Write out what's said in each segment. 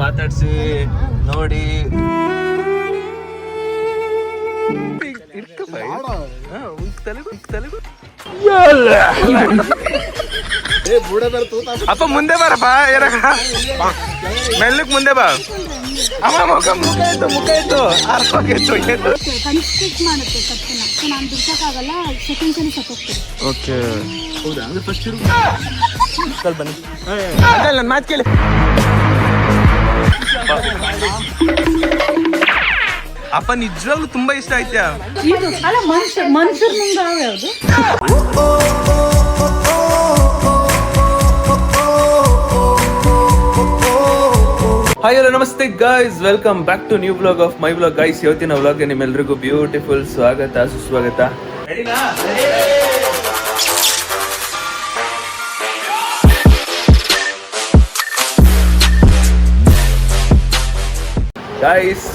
ಮಾತಾಡ್ಸಿ ನೋಡಿ. ಅಪ್ಪ ಮುಂದೆ ಬಾರಪ್ಪ, ಮೆಲ್ಲಕ್ ಮುಂದೆ ಬಾ. ಅಮ್ಮ ಮುಖ ಇತ್ತು ಓಕೆ. ಹೌದಾ? ಅಂದ್ರೆ ಫಸ್ಟ್ ಬನ್ನಿ, ನನ್ನ ಮಾತು ಕೇಳಿ. ಅಪ್ಪ ನಿಜವಾಗ್ಲೂ ತುಂಬಾ ಇಷ್ಟ ಆಯ್ತಾ? ಹಾಯ್ ಹಲೋ ನಮಸ್ತೆ guys, welcome back to new vlog of my vlog guys. ಇವತ್ತಿನ ವ್ಲಾಗ್ಗೆ ನಿಮ್ಮೆಲ್ರಿಗೂ ಬ್ಯೂಟಿಫುಲ್ ಸ್ವಾಗತ ಸುಸ್ವಾಗತ. ಗೈಸ್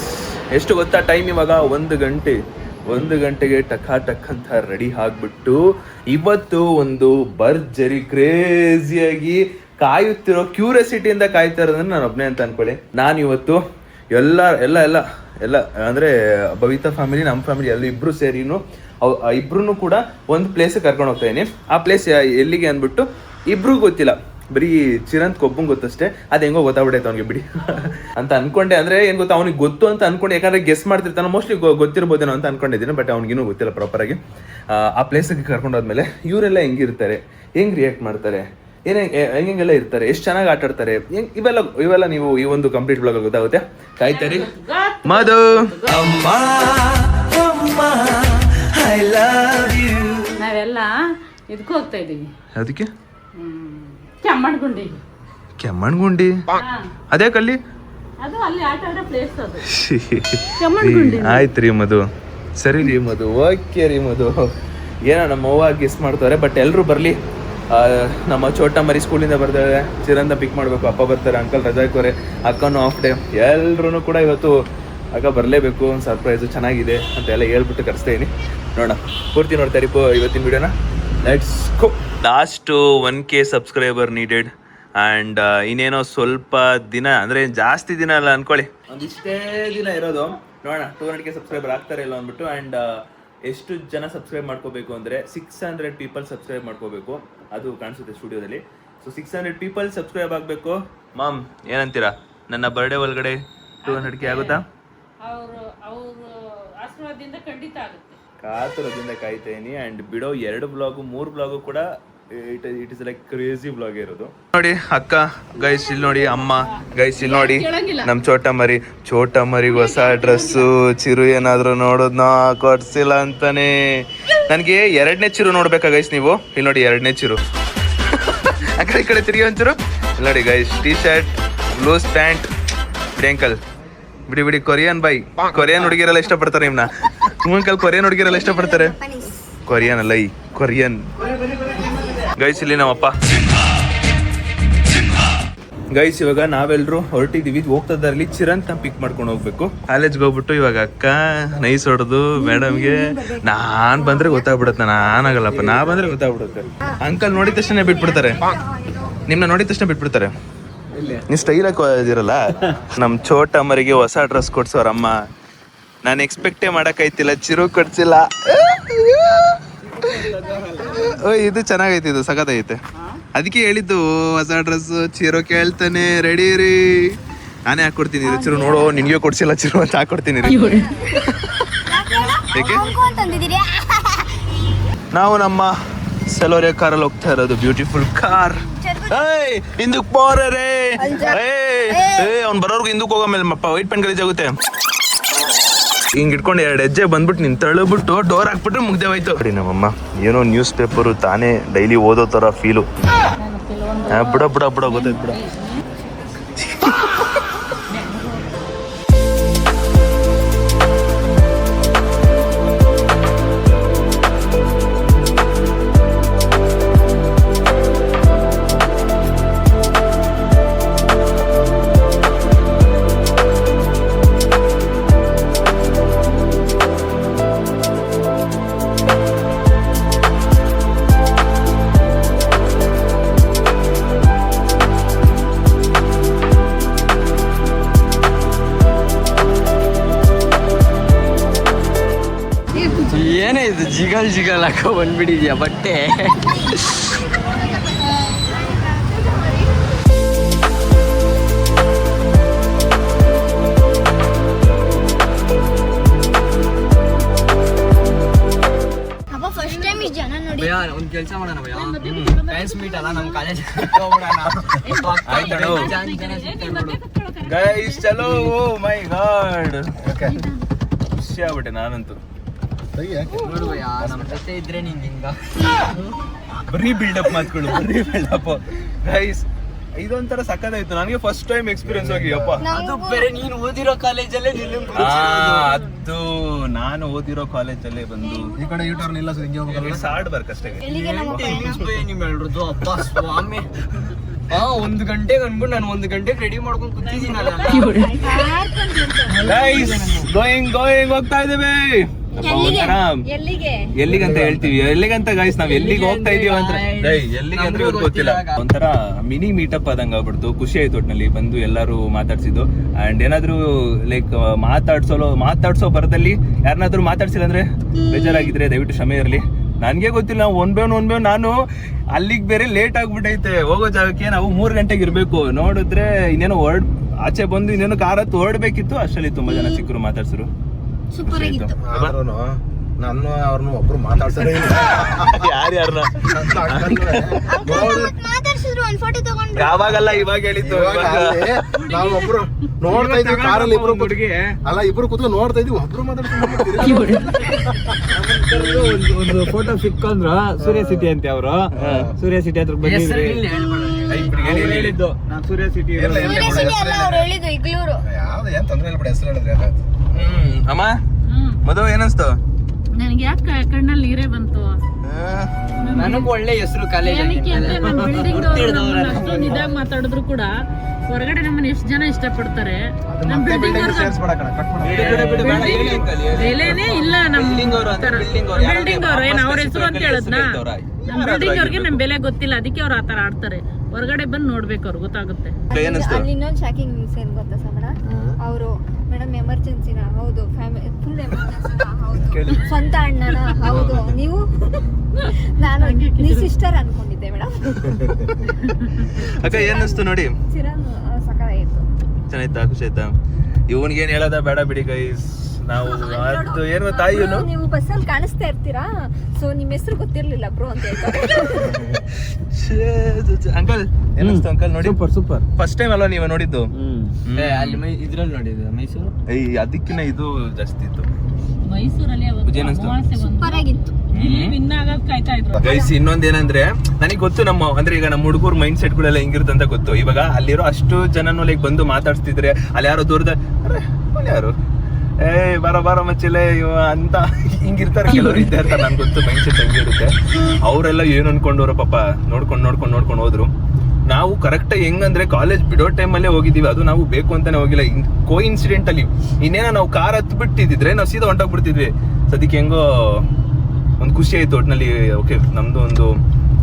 ಎಷ್ಟು ಗೊತ್ತಾ ಟೈಮ್? ಇವಾಗ 1 ಗಂಟೆಗೆ ಟಕ್ ಅಂತ ರೆಡಿ ಆಗ್ಬಿಟ್ಟು ಇವತ್ತು ಒಂದು ಭರ್ಜರಿ ಕ್ರೇಜಿಯಾಗಿ ಕಾಯುತ್ತಿರೋ ಕ್ಯೂರಿಯಾಸಿಟಿಯಿಂದ ಕಾಯ್ತಾ ಇರೋದನ್ನ ನಾನು ಒಬ್ಬನೇ ಅಂತ ಅನ್ಕೊಳ್ಳಿ. ನಾನು ಇವತ್ತು ಎಲ್ಲ ಅಂದ್ರೆ ಭವಿತಾ ಫ್ಯಾಮಿಲಿ, ನಮ್ಮ ಫ್ಯಾಮಿಲಿ ಎಲ್ಲ ಇಬ್ರು ಸೇರಿನು ಇಬ್ರು ಕೂಡ ಒಂದು ಪ್ಲೇಸ್ ಕರ್ಕೊಂಡು ಹೋಗ್ತಾ ಇದೀನಿ. ಆ ಪ್ಲೇಸ್ ಎಲ್ಲಿಗೆ ಅಂದ್ಬಿಟ್ಟು ಇಬ್ರಿಗೂ ಗೊತ್ತಿಲ್ಲ, ಬರೀ ಚಿರಂತ್ ಒಬ್ಬಂಗೆ ಗೊತ್ತಷ್ಟೇ. ಅದು ಹೆಂಗೋ ಗೊತ್ತಾಗ್ಬಿಟ್ಟೈತೆ ಅವ್ನಿಗೆ ಬಿಡಿ ಅಂತ ಅನ್ಕೊಂಡೆ. ಅಂದ್ರೆ ಏನ್ ಗೊತ್ತಾ, ಅವ್ನಿಗೆ ಗೊತ್ತು ಅಂತ ಅನ್ಕೊಂಡೆ, ಯಾಕಂದ್ರೆ ಗೆಸ್ ಮಾಡ್ತಿರ್ತಾನೆ, ಮೋಸ್ಟ್ಲಿ ಗೊತ್ತಿರ್ಬೋದೇನೋ ಅಂತ ಅನ್ಕೊಂಡಿದ್ದೀನಿ. ಬಟ್ ಅವ್ನಿಗಿನ್ನೂ ಗೊತ್ತಿಲ್ಲ ಪ್ರಾಪರಾಗಿ. ಆ ಪ್ಲೇಸಿಗೆ ಕರ್ಕೊಂಡು ಹೋದ್ಮೇಲೆ ಇವರೆಲ್ಲ ಹೆಂಗಿರ್ತಾರೆ, ಹೆಂಗ್ ರಿಯಾಕ್ಟ್ ಮಾಡ್ತಾರೆ, ಹೆಂಗೆಲ್ಲ ಇರ್ತಾರೆ, ಎಷ್ಟು ಚೆನ್ನಾಗಿ ಆಟ ಆಡ್ತಾರೆ, ಇವೆಲ್ಲ ನೀವು ಈ ಒಂದು ಕಂಪ್ಲೀಟ್ ಬ್ಲಾಗ್ ಗೊತ್ತಾಗುತ್ತೆ. ಕಾಯ್ತಾರಿ. ಮಧು ನಾವೆಲ್ಲ ಇದಕ್ಕೆ ಹೋಗ್ತಾ ಇದೀವಿ. ಅದಕ್ಕೆ ಕೆಮ್ಮಣ್ಗುಂಡಿ. ಅದೇ ಕಲ್ಲಿ ಅದು ಅಲ್ಲಿ ಆಟ ಆಡೋ ಪ್ಲೇಸ್ ಅದು. ಆಯ್ತು ರೀ ಮಧು, ಸರಿ ರೀ ಮಧು, ಓಕೆ ರೀ ಮಧು. ಏನೋ ನಮ್ಮ ಅವ್ವ ಗೆಸ್ ಮಾಡ್ತಾರೆ. ಬಟ್ ಎಲ್ರು ಬರ್ಲಿ. ನಮ್ಮ ಚೋಟ ಮರಿ ಸ್ಕೂಲಿಂದ ಬರ್ತಾರೆ, ಚಿರಂದ ಪಿಕ್ ಮಾಡಬೇಕು, ಅಪ್ಪ ಬರ್ತಾರೆ, ಅಂಕಲ್ ರಜಾ ಹಾಕೋರೆ, ಅಕ್ಕನೂ ಆಫ್ ಡೇ, ಎಲ್ರೂ ಕೂಡ ಇವತ್ತು ಅಕ್ಕ ಬರಲೇಬೇಕು, ಒಂದು ಸರ್ಪ್ರೈಸು ಚೆನ್ನಾಗಿದೆ ಅಂತ ಎಲ್ಲ ಹೇಳ್ಬಿಟ್ಟು ಕರೆಸ್ತಾ ಇದೀನಿ. ನೋಡೋಣ, ಪೂರ್ತಿ ನೋಡ್ತಾ ಇರಿ ಇವತ್ತಿನ ವಿಡಿಯೋನ. Let's go. Last 1K subscriber needed and ಇನ್ನೇನೋ ಸ್ವಲ್ಪ ದಿನ, ಅಂದರೆ ಜಾಸ್ತಿ ದಿನ ಅಲ್ಲ ಅನ್ಕೊಳ್ಳಿ, ಒಂದಿಷ್ಟೇ ದಿನ ಇರೋದು. ನೋಡೋಣ 200K ಸಬ್ಸ್ಕ್ರೈಬರ್ ಆಗ್ತಾರೆ ಇಲ್ಲ ಅಂದ್ಬಿಟ್ಟು. ಆ್ಯಂಡ್ ಎಷ್ಟು ಜನ ಸಬ್ಸ್ಕ್ರೈಬ್ ಮಾಡ್ಕೋಬೇಕು ಅಂದರೆ 600 ಪೀಪಲ್ ಸಬ್ಸ್ಕ್ರೈಬ್ ಮಾಡ್ಕೋಬೇಕು, ಅದು ಕಾಣಿಸುತ್ತೆ ಸ್ಟುಡಿಯೋದಲ್ಲಿ. ಸೊ 600 ಪೀಪಲ್ ಸಬ್ಸ್ಕ್ರೈಬ್ ಆಗಬೇಕು. ಮಾಮ್ ಏನಂತೀರಾ, ನನ್ನ ಬರ್ಡೇ ಒಳಗಡೆ 200K ಆಗುತ್ತಾ? ಕಾತುರದಿಂದ ಕಾಯ್ತಾ ಇದೀನಿ. ಆ್ಯಂಡ್ ಬಿಡೋ 2 ಬ್ಲಾಗು 3 ಬ್ಲಾಗು ಕೂಡ it is like crazy blog ಇರೋದು. ನೋಡಿ ಅಕ್ಕ ಗೈಸ್, ಇಲ್ಲಿ ನೋಡಿ ಅಮ್ಮ ಗೈಸ್, ಇಲ್ಲಿ ನೋಡಿ ನಮ್ ಚೋಟ ಮರಿಗೆ ಹೊಸ ಡ್ರೆಸ್ಸು. ಚಿರು ಏನಾದ್ರು ನೋಡೋದ್ನ ಕೊಡ್ಸಿಲ್ಲ ಅಂತಾನೆ. ನನ್ಗೆ 2ನೇ ಚಿರು ನೋಡ್ಬೇಕಾ ಗೈಸ್ ನೀವು? ಇಲ್ಲಿ ನೋಡಿ 2ನೇ ಚಿರು. ಆ ಕಡೆ ತಿರುಗಿ ಒಂಚೂರು. ಇಲ್ಲಿ ನೋಡಿ guys, T shirt, loose pant, uncle ಬಿಡಿ ಕೊರಿಯನ್ ಬೈ. ಕೊರಿಯನ್ ಹುಡುಗಿರೆಲ್ಲ ಇಷ್ಟಪಡ್ತಾರೆ ನಿಮ್ನ. ಅಂಕಲ್ ಕೊರಿಯನ್ ಹುಡುಗಿರೆಲ್ಲ ಇಷ್ಟಪಡ್ತಾರೆ. ಕೊರಿಯನ್ ಅಲ್ಲ, ಈ ಕೊರಿಯನ್ ಗೈಸ್. ಇಲ್ಲಿ ನಮ್ಮಪ್ಪ ಗೈಸ್. ಇವಾಗ ನಾವೆಲ್ಲರೂ ಹೊರಟಿದೀವಿ, ಹೋಗ್ತದಾರಲ್ಲಿ ಚಿರಂತ ಪಿಕ್ ಮಾಡ್ಕೊಂಡು ಹೋಗ್ಬೇಕು. ಕಾಲೇಜ್ಗೆ ಹೋಗ್ಬಿಟ್ಟು ಇವಾಗ ಅಕ್ಕ ನೈಸ್ ಹೊಡೆದು ಮೇಡಮ್ಗೆ, ನಾನ್ ಬಂದ್ರೆ ಗೊತ್ತಾಗ್ಬಿಡುತ್ತೆ, ನಾನಾಗಲ್ಲಪ್ಪ, ನಾ ಬಂದ್ರೆ ಗೊತ್ತಾಗ್ಬಿಡುತ್ತೆ. ಅಂಕಲ್ ನೋಡಿದ ತಕ್ಷಣ ಬಿಟ್ಬಿಡ್ತಾರೆ, ನಿಮ್ನ ನೋಡಿದ ತಕ್ಷಣ ಬಿಟ್ಬಿಡ್ತಾರೆ. ನೀವು ಸ್ಟೈಲ್ ಹಾಕೋದಿರಲ್ಲ. ನಮ್ ಚೋಟ ಮರಿಗೆ ಹೊಸ ಡ್ರೆಸ್ ಕೊಡ್ಸೋರಮ್ಮ. ನಾನು ಎಕ್ಸ್ಪೆಕ್ಟೇ ಮಾಡಕ್ಕಾಯ್ತಿಲ್ಲ, ಚಿರು ಕೊಡ್ಸಿಲ್ಲ. ಇದು ಚೆನ್ನಾಗೈತೆ, ಇದು ಸಖತ್ತೈತೆ. ಅದಕ್ಕೆ ಹೇಳಿದ್ದು ಹೊಸ ಡ್ರೆಸ್. ಚಿರು ಕೇಳ್ತಾನೆ, ರೆಡಿ ರೀ, ನಾನೇ ಹಾಕೊಡ್ತೀನಿ. ಚಿರು ನೋಡೋ, ನಿನ್ಗೆ ಕೊಡ್ಸಿಲ್ಲ ಚಿರು ಅಂತ ಹಾಕೊಡ್ತೀನಿ ರೀ. ಏಕೆ ನಾವು ನಮ್ಮ ಸೆಲೋರಿಯ ಕಾರಲ್ಲಿ ಹೋಗ್ತಾ ಇರೋದು, ಬ್ಯೂಟಿಫುಲ್ ಕಾರ್. ಹಿಂದಕ್ ಬೋರೇ, ಅವ್ನು ಬರೋರ್ಗು ಹಿಂದಕ್ಕೆ ಹೋಗೋ ಮೇಲೆ ಮಪ್ಪ ವೈಟ್ ಪೆನ್ ಗಲೀಜ್ ಆಗುತ್ತೆ. ಹಿಂಗ್ ಇಟ್ಕೊಂಡು 2 ಹೆಜ್ಜೆ ಬಂದ್ಬಿಟ್ಟು ನಿನ್ ತಳ್ಬಿಟ್ಟು ಡೋರ್ ಹಾಕ್ಬಿಟ್ರೆ ಮುಗ್ದೆ ಹೋಯ್ತು. ನೋಡಿ ನಮ್ಮಮ್ಮ ಏನೋ ನ್ಯೂಸ್ ಪೇಪರು ತಾನೇ ಡೈಲಿ ಓದೋ ತರ ಫೀಲು. ಬಿಡ ಗೊತ್ತಾಯ್ತು ಬಿಡ. ಏನೇ ಇದು ಜಿಗಲ್ ಜಿಗಲ್ ಹಾಕೋ ಬಂದ್ಬಿಟ್ಟಿದ್ಯಾ ಬಟ್ಟೆ. ಒಂದ್ ಕೆಲಸ ಮಾಡೋಣ ಫ್ರೆಂಡ್ಸ್ ಮೀಟ್ ಅಲ್ಲ ನಮ್ಮ ಕಾಲೇಜ್ ಗೈಸ್ ಚಲೋ. ಓ ಮೈ ಗಾಡ್, ಖುಷಿ ಆಗ್ಬಿಟ್ಟೆ ನಾನಂತೂ. ನೋಡು ಭಯ ನಮ್ಮ ಜೊತೆ ಇದ್ರೆ ನಿಂಗೆ ಹಿಂಗ ಬರೀ ಬಿಲ್ಡಪ್ ಮಾತ್ಗಳು, ಬರೀ ಬಿಲ್ಡಪ್. ಗೈಸ್ ಇದೊಂಥರ ಸಕ್ಕತ್ತಾಯ್ತು. ನನಗೆ ಫಸ್ಟ್ ಟೈಮ್ ಎಕ್ಸ್ಪೀರಿಯನ್ಸ್ ಆಗಿಯಪ್ಪ. ಅದು ಬೇರೆ ನೀನು ಓದಿರೋ ಕಾಲೇಜಲ್ಲೇ ಅದು ನಾನು ಓದಿರೋ ಕಾಲೇಜಲ್ಲೇ ಬಂದು ಈ ಕಡೆ ಯೂಟರ್ನ್ ಇಲ್ಲ ಹಿಂಗೆ ಹೋಗ್ಬೇಕಲ್ಲ. ಸಾಡ್ ಬರ್ಕಷ್ಟೇ. ನಿಮ್ ಹೇಳ್ರದು ಅಪ್ಪ ಸ್ವಾಮಿ. 1 ಗಂಟೆಗೆ ಅನ್ಬಿಟ್ಟು ನಾನು 1 ಗಂಟೆಗೆ ರೆಡಿ ಮಾಡ್ಕೊಂಡು ಕೂತಿದ್ದೀನಲ್ಲ. ಗೋಯಿಂಗ್ ಹೋಗ್ತಾ ಇದ್ದೇವೆ. ಎಲ್ಲಿಗಂತ ಹೇಳ್ತೀವಿ, ಎಲ್ಲಿಗಂತ ಗೈಸ್ ನಾವ್ ಎಲ್ಲಿಗೆ ಹೋಗ್ತಾ ಇದೀವಿ ಅಂತ ಎಲ್ಲಿಗೆ ಅಂದ್ರೆ ಇವ್ರಿಗೆ ಗೊತ್ತಿಲ್ಲ. ಒಂಥರ ಮಿನಿ ಮೀಟಪ್ ಆದಂಗ ಆಗ್ಬಿಡ್ತು. ಖುಷಿ ಆಯ್ತು ಒಟ್ನಲ್ಲಿ ಬಂದು ಎಲ್ಲಾರು ಮಾತಾಡ್ಸಿದ್ದು. ಅಂಡ್ ಏನಾದ್ರು ಲೈಕ್ ಮಾತಾಡ್ಸೋ ಬರದಲ್ಲಿ ಯಾರನ್ನಾದ್ರೂ ಮಾತಾಡ್ಸಿಲ್ಲ ಅಂದ್ರೆ ಬೇಜಾರಾಗಿದ್ರೆ ದಯವಿಟ್ಟು ಕ್ಷಮೆ ಇರಲಿ. ನನ್ಗೆ ಗೊತ್ತಿಲ್ಲ, ಒನ್ಬೇವ್ ನಾನು ಅಲ್ಲಿಗೆ ಬೇರೆ ಲೇಟ್ ಆಗ್ಬಿಟ್ಟೈತೆ. ಹೋಗೋ ಜಾಗಕ್ಕೆ ನಾವು 3 ಗಂಟೆಗೆ ಇರ್ಬೇಕು. ನೋಡಿದ್ರೆ ಇನ್ನೇನೋ ಆಚೆ ಬಂದು ಇನ್ನೇನೋ ಕಾರ್ ಹತ್ತು ಹೊರಡ್ಬೇಕಿತ್ತು. ಅಷ್ಟರಲ್ಲಿ ತುಂಬಾ ಜನ ಸಿಕ್ಕರು, ಮಾತಾಡ್ಸಿರು. ಸೂಪರ್ ಆಗಿತ್ತು. ನಾನು ಅವ್ರನ್ನ ಒಬ್ರು ಮಾತಾಡ್ತಾರೆ. ಯಾರ್ಯಾರನ್ನ ಮಾತಾಡ್ಸಿದ್ರು, ಒಂದ್ ಫೋಟೋ ತಗೊಂಡು. ಯಾವಾಗಲ್ಲ ಇವಾಗ ಹೇಳಿದ್ದು. ನಾವು ಒಬ್ರು ನೋಡ್ತಾ ಇದ್ವಿ ಕಾರಲ್ಲಿ, ಇಬ್ರು ಕೂತ್ಕೊಂಡು ನೋಡ್ತಾ ಇದ್ವಿ. ಒಬ್ರು ಒಂದು ಫೋಟೋ ಸಿಕ್ಕಂದ್ರ ಸೂರ್ಯ ಸಿಟಿ ಅಂತೆ ಅವರು. ಸೂರ್ಯ ಸಿಟಿ ಹತ್ರ ಬಂದಿದ್ರಿ ಹೇಳಿದ್ದು. ನಾನು ಸೂರ್ಯ ಸಿಟಿ ಯೂನಿವರ್ಸಿಟಿ ಅಲ್ಲ ಅವ್ರು ಹೇಳಿದ್ದು, ಇಗ್ಲೂರು. ಯಾವ್ದು ಏನ್ ತೊಂದ್ರೆ ಇಲ್ಲ ಬಿಡಿ, ಹೆಸರು ಹೇಳಿದ್ರೆ. ಅಮ್ಮ ಮದುವೆ ಏನನ್ಸ್ತು? ನನಗೆ ಯಾಕೆ ಕಣ್ಣಲ್ಲಿ ನೀರೇ ಬಂತು. ನನಗೂ ಒಳ್ಳೆ ಹೆಸರು ಕಾಲೇಜ್. ಏನಕ್ಕೆ ಅಂದ್ರೆ ನಮ್ಮ ಬಿಲ್ಡಿಂಗ್ ಅಷ್ಟೊಂದು ಇದಾಗ ಮಾತಾಡಿದ್ರು ಕೂಡ ಹೊರಗಡೆ ನಮ್ಮನ್ನ ಎಷ್ಟು ಜನ ಇಷ್ಟಪಡ್ತಾರೆ. ನಮ್ಮ ಬಿಲ್ಡಿಂಗ್ ಬೆಲೆನೇ ಇಲ್ಲ. ನಮ್ಮ ಬಿಲ್ಡಿಂಗ್ ಅವ್ರು ಏನ್ ಅವ್ರ ಹೆಸರು ಅಂತ ಹೇಳದ್ನ. ನಮ್ಮ ಬಿಲ್ಡಿಂಗ್ ಅವ್ರಿಗೆ ನಮ್ ಬೆಲೆ ಗೊತ್ತಿಲ್ಲ, ಅದಕ್ಕೆ ಅವ್ರು ಆತರ ಆಡ್ತಾರೆ. ಹೊರಗಡೆ ಬಂದು ನೋಡ್ಬೇಕು, ಅವ್ರು ಗೊತ್ತಾಗುತ್ತೆ. ಅಲ್ಲಿ ಇನ್ನೊಂದು ಶಾಕಿಂಗ್ ನ್ಯೂಸ್ ಏನ್ ಗೊತ್ತಾ ಸಮಣ? ಅವರು ಮೇಡಮ್ ಎಮರ್ಜೆನ್ಸಿನ? ಹೌದು. ಫುಲ್ ಎಮರ್ಜೆನ್ಸಿನ? ಹೌದು. ಸ್ವಂತ ಅಣ್ಣನ? ಹೌದು. ನೀವು? ನಾನು ನೀ ಸಿಸ್ಟರ್ ಅನ್ಕೊಂಡಿದ್ದೆ ಮೇಡಮ್. ಅಕ್ಕ ಏನಿಸ್ತು ನೋಡಿ? ಚಿರನ್ ಸಕಾಲಾಗಿತ್ತು. ಚೆನ್ನಾಯ್ತಾ? ಖುಷಿ ಆಯ್ತಾ? ಇವನ್ಗೆ ಏನ್ ಹೇಳೋದ ಬೇಡ ಬಿಡಿ ಗೈಸ್. ನಾವು ಅದು ಏನು ತಾಯಿ ನೀವು ಬಸ್ಸಲ್ಲಿ ಕಾಣಿಸ್ತಾ ಇರ್ತೀರಾ, ಸೊ ನಿಮ್ ಹೆಸರು ಗೊತ್ತಿರ್ಲಿಲ್ಲ ಬ್ರೋ ಅಂತ ಹೇಳ್ತಾರೆ. ಅಂಕಲ್ ಏನಿಸ್ತು ಅಂಕಲ್ ನೋಡಿ? ಸೂಪರ್. ಫಸ್ಟ್ ಟೈಮ್ ಅಲ್ವಾ ನೀವು ನೋಡಿದ್ದು? ಅಲ್ಲಿ ಇದ್ರಲ್ಲಿ ನೋಡಿದ್ದು ಮೈಸೂರು. ಅದಕ್ಕಿಂತ ಇದು ಜಾಸ್ತಿ ಇತ್ತು ಮೈಸೂರಲ್ಲಿ ಸೂಪರ್ ಆಗಿತ್ತು. ಗೈಸ್ ಇನ್ನೊಂದೇನಂದ್ರೆ ನನಗೆ ಗೊತ್ತು ಅಂದ್ರೆ ಈಗ ನಮ್ಮ ಹುಡುಗರು ಮೈಂಡ್ ಸೆಟ್ ಗಳೆಲ್ಲ ಹೆಂಗಿರುತ್ತೆ ಅಂತ ಗೊತ್ತು. ಇವಾಗ ಅಲ್ಲಿರೋ ಅಷ್ಟು ಜನನು ಲೈಕ್ ಬಂದು ಮಾತಾಡ್ತಿದ್ರೆ ಅಲ್ಲಿ ಯಾರೋ ದೂರದ ಯಾರು ಬಾರ ಮಚ್ಚಿಲೆ ಅಂತ ಹಿಂಗಿರ್ತಾರೆ ಕೆಲವರು ಇದ್ದಾರೆ. ನನ್ಗೆ ಗೊತ್ತು ಮೈಂಡ್ ಸೆಟ್ ಹೆಂಗಿರುತ್ತೆ. ಅವರೆಲ್ಲ ಏನು ಅನ್ಕೊಂಡವ್ರ ಪಾಪ ನೋಡ್ಕೊಂಡು ಹೋದ್ರು. ನಾವು ಕರೆಕ್ಟ್ ಹೆಂಗಂದ್ರೆ ಕಾಲೇಜ್ ಬಿಡೋ ಟೈಮಲ್ಲೇ ಹೋಗಿದ್ದೀವಿ. ಅದು ನಾವು ಬೇಕು ಅಂತಾನೆ ಹೋಗಿಲ್ಲ, ಕೋ ಇನ್ಸಿಡೆಂಟ್ ಅಲ್ಲಿ. ಇನ್ನೇನೋ ನಾವು ಕಾರ್ ಹತ್ತು ಬಿಟ್ಟಿದ್ರೆ ನಾವು ಸೀದಾ ಹೊಂಟೋಗ್ಬಿಡ್ತಿದ್ವಿ. ಸದ್ಯಕ್ಕೆ ಹೆಂಗೋ ಒಂದು ಖುಷಿ ಆಯ್ತು ಒಟ್ನಲ್ಲಿ. ಓಕೆ ನಮ್ದು ಒಂದು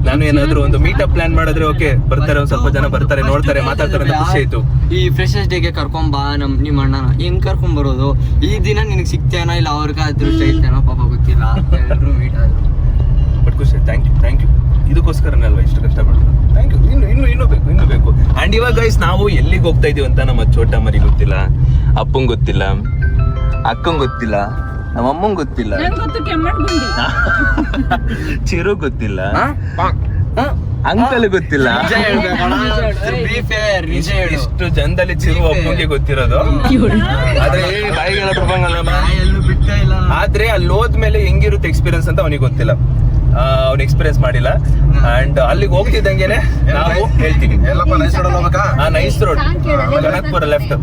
ನಾನು ಏನಾದ್ರು ಒಂದು ಮೀಟಪ್ ಪ್ಲಾನ್ ಮಾಡಿದ್ರೆ ಓಕೆ ಬರ್ತಾರೆ, ಒಂದ್ ಸ್ವಲ್ಪ ಜನ ಬರ್ತಾರೆ, ನೋಡ್ತಾರೆ, ಮಾತಾಡ್ತಾರೆ ಅಂತ ಖುಷಿ ಆಯ್ತು. ಈ ಫ್ರೆಶರ್ಸ್ ಡೇಗೆ ಕರ್ಕೊಂಬಾ ನಿಮ್ಮ ಅಣ್ಣನ. ಹೆಂಗ್ ಕರ್ಕೊಂಡ್ ಬರೋದು? ಈ ದಿನ ನಿನಗೆ ಸಿಗ್ತೇನೋ ಇಲ್ಲ ಅವ್ರಿಗೆ ಅದೃಷ್ಟ ಐತೇನೋ ಪಾಪ ಗೊತ್ತಿಲ್ಲ. ಎಲ್ಲರೂ ಮೀಟ್ ಆದ್ರು. ಬಟ್ ಖುಷಿ. Thank you. ಇದಕ್ಕೋಸ್ಕರನೇ ಅಲ್ವಾ ಇಷ್ಟು ಕಷ್ಟಪಡ್ತಾರೆ. Thank you. ಇನ್ನು ಬೇಕು. ಅಂಡ್ ಇವಾಗ ಗೈಸ್ ನಾವು ಎಲ್ಲಿಗೆ ಹೋಗ್ತಾ ಇದೀವಿ ಅಂತ ನಮ್ಮ ಚೋಟ ಮರಿ ಗೊತ್ತಿಲ್ಲ, ಅಪ್ಪಂಗ್ ಗೊತ್ತಿಲ್ಲ, ಅಕ್ಕಂಗ್ ಗೊತ್ತಿಲ್ಲ, ನಮ್ಮ ಅಮ್ಮಂಗ್ ಗೊತ್ತಿಲ್ಲ, ಚಿರು ಗೊತ್ತಿಲ್ಲ, ಅಂಕಲ್ ಗೊತ್ತಿಲ್ಲ. ಇಷ್ಟು ಜನದಲ್ಲಿ ಚಿರು ಅಪ್ಪಂಗೆ ಗೊತ್ತಿರೋದು. ಆದ್ರೆ ಬಾಯಿಗೆಲ್ಲ ಆದ್ರೆ ಅಲ್ಲಿ ಹೋದ್ಮೇಲೆ ಹೆಂಗಿರುತ್ತೆ ಎಕ್ಸ್ಪೀರಿಯನ್ಸ್ ಅಂತ ಅವನಿಗೆ ಗೊತ್ತಿಲ್ಲ. ಅವ್ನು ಎಕ್ಸ್ಪೀರಿಯನ್ಸ್ ಮಾಡಿಲ್ಲ. ಅಂಡ್ ಅಲ್ಲಿಗೆ ಹೋಗ್ತಿದ್ದಂಗೆನೆ ನಾವು ಹೇಳ್ತೀವಿ ನೈಸ್ ರೋಡ್ ಗಣಕ್ಪುರ ಲೆಫ್ಟ್.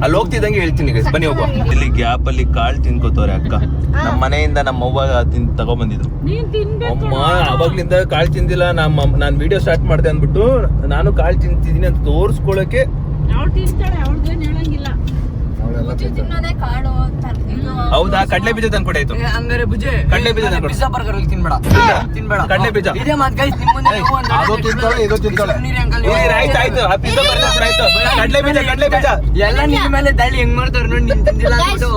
ಅಲ್ಲಿ ಹೋಗ್ತಿದ್ದಂಗೆ ಹೇಳ್ತೀನಿ ಗೈಸ್ ಬನ್ನಿ ಹೋಗುವ. ಇಲ್ಲಿ ಗ್ಯಾಪ್ ಅಲ್ಲಿ ಕಾಳು ತಿನ್ಕೋತವ್ರೆ ಅಕ್ಕ. ನಮ್ಮ ಮನೆಯಿಂದ ನಮ್ಮ ಅವ್ವ ತಗೊಂಡ್ಬಂದಿದ್ರು. ಅಮ್ಮ ಅವಾಗ್ಲಿಂದ ಕಾಳು ತಿಂದಿಲ್ಲ. ನಾನು ವಿಡಿಯೋ ಸ್ಟಾರ್ಟ್ ಮಾಡಿದೆ ಅಂದ್ಬಿಟ್ಟು ನಾನು ಕಾಳು ತಿಂತಿದ್ದೀನಿ ಅಂತ ತೋರ್ಸ್ಕೊಳಕ್ಕೆ. ಅವಳು ತಿಂತಾಳೆ, ಅವಳದೇನು ಹೇಳಂಗಿಲ್ಲ. ತಿನ್ನೋದೇ ಕಾಳು ಇದು ಹೌದಾ? ಕಡ್ಲೆ ಬೀಜ ತಂದ್ಕೊಡಾಯ್ತು. ಹಂಗಾರೆ ಬುಜ್ಜಿ ಕಡ್ಲೆ ಬೀಜ ತಂದ್ಕೊಡು. ಪಿಜ್ಜಾ ಬರ್ಗರ್ ತಿನ್ಬೇಡ ತಿನ್ಬೇಡ ಕಡ್ಲೆ ಬೀಜ. ಇದೇ ಮಾತು ಗೈಸ್ ನಿಮ್ಮ ಮುಂದೆ ನೀವು ಒಂದು ಅದು ತಿಂತಾಳೆ ಇದು ತಿಂತಾಳೆ. ಸುಮ್ನಿರಿ ಅಂಕಲ್ ಆಯ್ತು ಆ ಪಿಜ್ಜಾ ಬರ್ಗರ್ ಕೂಡ ಆಯ್ತು. ಕಡ್ಲೆ ಬೀಜ ಎಲ್ಲ ನಿಮ್ ಮೇಲೆ ದಾಳಿ ಹೆಂಗ್ ಮಾಡ್ತಾರ ನೋಡಿ ನಿನ್ ತಿಂದಿಲ್ಲ ಅಂದ್ಬಿಟ್ಟು